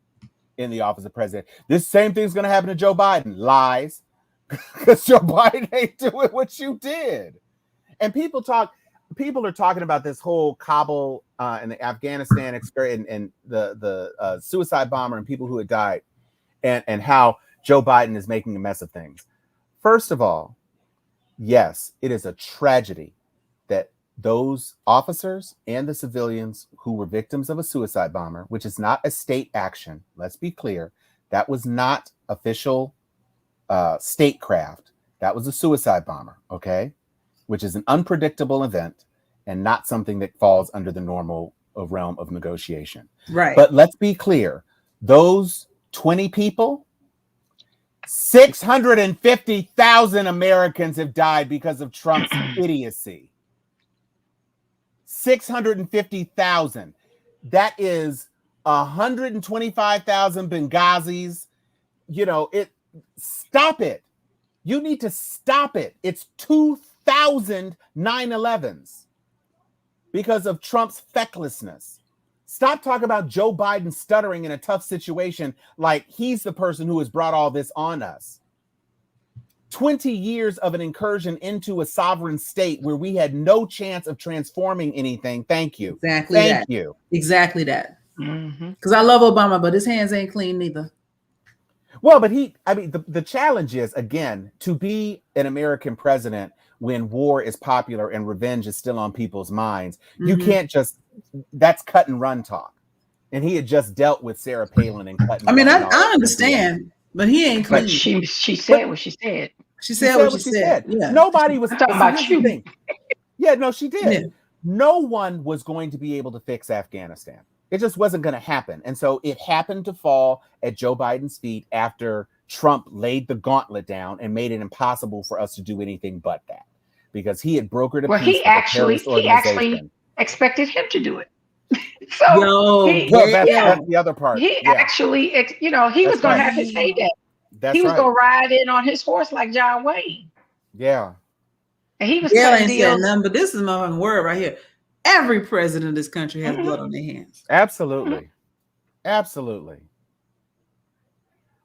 in the office of president. This same thing's going to happen to Joe Biden. Lies. Because Joe Biden ain't doing what you did. And people are talking about this whole Kabul and the Afghanistan experience and the suicide bomber and people who had died, and how Joe Biden is making a mess of things. First of all, yes, it is a tragedy that those officers and the civilians who were victims of a suicide bomber, which is not a state action, let's be clear, that was not official statecraft. That was a suicide bomber, okay? Which is an unpredictable event and not something that falls under the normal realm of negotiation. Right. But let's be clear. Those 20 people, 650,000 Americans have died because of Trump's idiocy. 650,000. That is 125,000 Benghazis. You know, stop it. You need to stop it. It's 2,000 9/11s because of Trump's fecklessness. Stop talking about Joe Biden stuttering in a tough situation like he's the person who has brought all this on us. 20 years of an incursion into a sovereign state where we had no chance of transforming anything. Thank you. Exactly. Thank you. Exactly that. Because I love Obama, but his hands ain't clean neither. Well, but the challenge is, again, to be an American president when war is popular and revenge is still on people's minds. You can't just, that's cut and run talk. And he had just dealt with Sarah Palin and cut and run. I understand, but he ain't clean. But she said what she said. She said what she said. Yeah. Nobody was talking about you. Yeah, no, she did. Yeah. No one was going to be able to fix Afghanistan. It just wasn't going to happen. And so it happened to fall at Joe Biden's feet after Trump laid the gauntlet down and made it impossible for us to do anything but that, because he had brokered a peace. He actually expected him to do it. So that's the other part. He actually, he was going to have his heyday. He was going to ride in on his horse like John Wayne. Yeah. And he was ain't said nothing, but this is my word right here. Every president of this country has blood on their hands. Absolutely. Absolutely.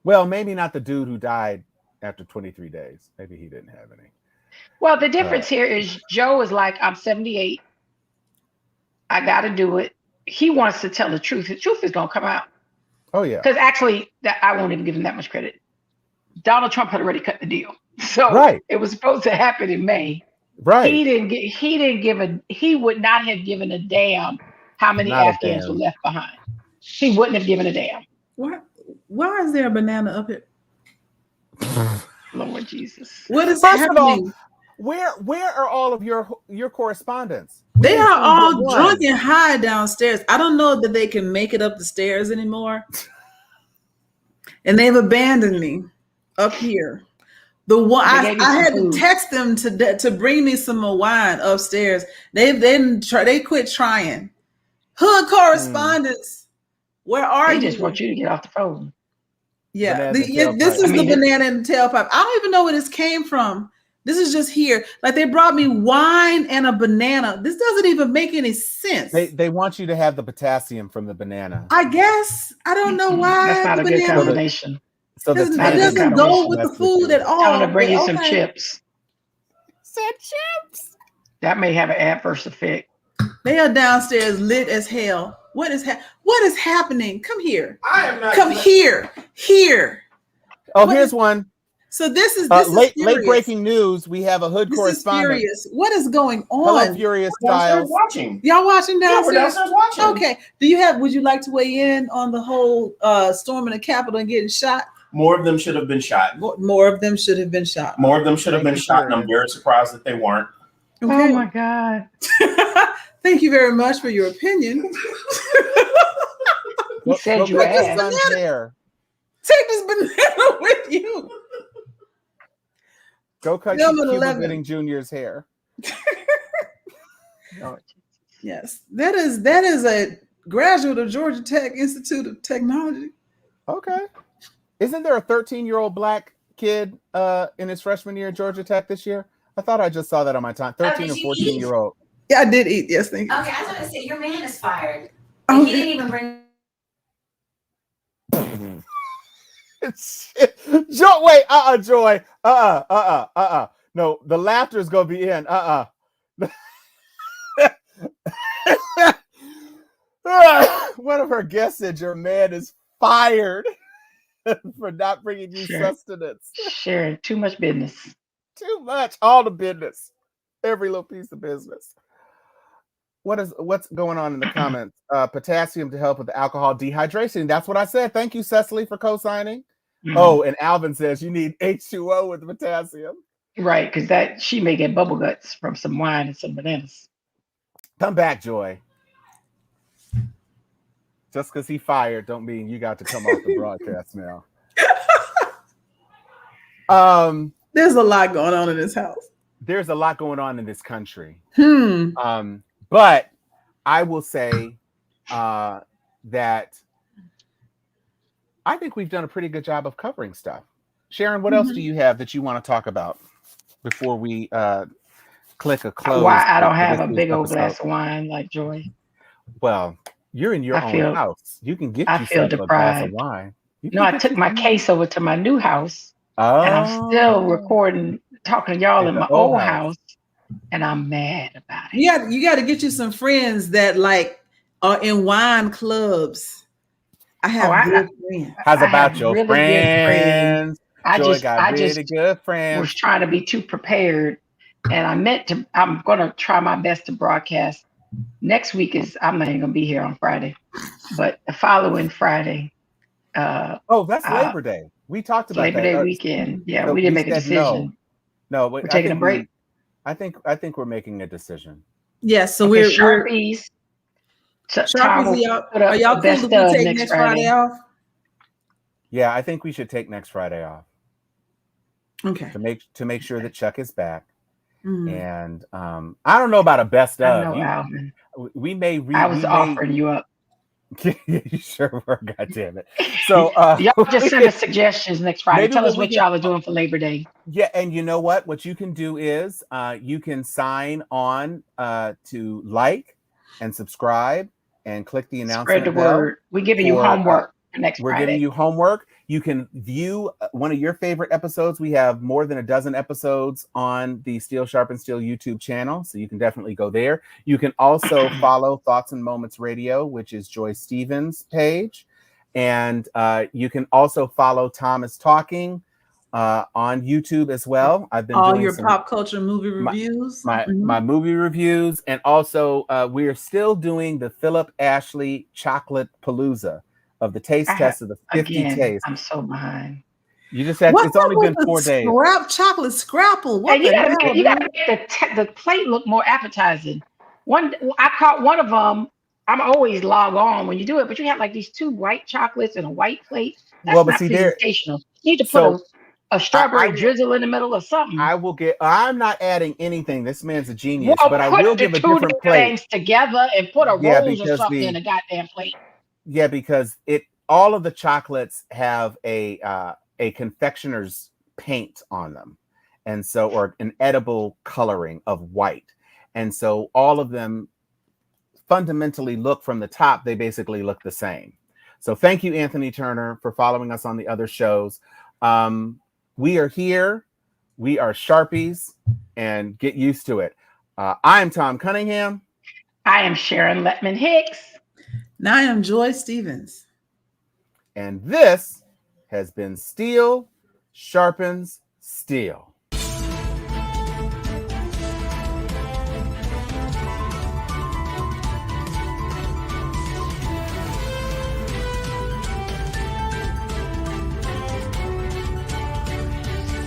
Well, maybe not the dude who died after 23 days. Maybe he didn't have any. Well, the difference here is Joe is like, I'm 78. I got to do it. He wants to tell the truth. The truth is going to come out. Oh, yeah. Because actually, I won't even give him that much credit. Donald Trump had already cut the deal. So it was supposed to happen in May. Right. He would not have given a damn how many Afghans were left behind. He wouldn't have given a damn. Why is there a banana up here? Lord Jesus. What is happening? Of all, where are all of your correspondents? They are all drunk and high downstairs. I don't know that they can make it up the stairs anymore. And they've abandoned me up here. I had to text them to bring me some more wine upstairs. They quit trying. Hood correspondents, where are you? They just want you to get off the phone. Yeah, this is the banana in the tailpipe. I don't even know where this came from. This is just here. Like, they brought me wine and a banana. This doesn't even make any sense. They want you to have the potassium from the banana. I guess. I don't know why. That's not a good combination. So it doesn't go with the food at all. I'm going to bring you some chips. Said chips. That may have an adverse effect. They are downstairs lit as hell. What is happening? Come here. I am not. Come here. Here. Oh, here's one. So this is late breaking news. We have a hood correspondent. What is going on? Hello, Furious Styles. Y'all watching downstairs? Yeah, we're downstairs watching. Okay. Would you like to weigh in on the whole storming the Capitol and getting shot? More of them should have been shot. More of them should have been shot. More of them should have been shot, and I'm very surprised that they weren't. Okay. Oh my God. Thank you very much for your opinion. He said you asked. Take this banana with you. Go cut Cuba Gooding Jr.'s hair. Yes, that is a graduate of Georgia Tech Institute of Technology. Okay. Isn't there a 13-year-old black kid in his freshman year at Georgia Tech this year? I thought I just saw that on my time. 13 or 14-year-old. Yeah, I did eat. Yes, thank you. Okay, I was going to say, your man is fired. Oh, he didn't even bring... Joy, wait, Joy. No, the laughter is going to be in. One of her guests said your man is fired for not bringing you sustenance. Sharing too much business. Too much. All the business. Every little piece of business. What's going on in the comments? Potassium to help with the alcohol dehydration. That's what I said. Thank you, Cecily, for co-signing. Mm-hmm. Oh, and Alvin says you need H2O with potassium. Right, because she may get bubble guts from some wine and some bananas. Come back, Joy. Just because he fired don't mean you got to come off the broadcast now. There's a lot going on in this house. There's a lot going on in this country. But I will say that I think we've done a pretty good job of covering stuff. Sharon, what else do you have that you want to talk about before we click a close? Why I don't have a big old glass of wine like Joy? Well, you're in your own house. You can get yourself a glass of wine. No, I took my case over to my new house, and I'm still recording, talking to y'all in my old house, and I'm mad about it. You got to get you some friends that like are in wine clubs. I have good friends. How's about your really friends? I just good friends. Was trying to be too prepared, and I'm going to try my best to broadcast. Next week I'm not even going to be here on Friday, but the following Friday. That's Labor Day. We talked about Labor Day weekend. Yeah, so we didn't make a decision. No, we're taking a break. I think we're making a decision. Yes, so we're Sharpies. Sharpies, are y'all cool to take next Friday off? Yeah, I think we should take next Friday off. Okay. To make sure that Chuck is back. And I don't know about a best of. Alvin. We may I was offering you up. You sure were, goddamn it. So y'all just send us suggestions next Friday. Tell us what y'all are doing for Labor Day. Yeah, and you know what you can do is you can sign on to like and subscribe and click the announcement. Spread the word. We're giving you homework for next Friday. We're giving you homework. You can view one of your favorite episodes. We have more than a dozen episodes on the Steel Sharp and Steel YouTube channel, so you can definitely go there. You can also follow Thoughts and Moments Radio, which is Joy Stevens' page. And you can also follow Thomas Talking on YouTube as well. I've been all doing your pop culture movie reviews. My movie reviews. And also we are still doing the Philip Ashley Chocolate Palooza of the taste test of the 50 tastes. I'm so behind. You just have it's only been 4 days. Chocolate scrapple. What you gotta make the plate look more appetizing. I caught one of them. I'm always log on when you do it, but you have like these 2 white chocolates and a white plate. That's not presentational. You need to put a strawberry drizzle in the middle or something. I'm not adding anything. This man's a genius, but I will give a different plate. Things together and put a rose or something in a goddamn plate. Yeah, because all of the chocolates have a confectioner's paint on them, and so or an edible coloring of white, and so all of them fundamentally look from the top. They basically look the same. So thank you, Anthony Turner, for following us on the other shows. We are here. We are Sharpies, and get used to it. I am Tom Cunningham. I am Sharon Letman Hicks. And I am Joy Stevens. And this has been Steel Sharpens Steel.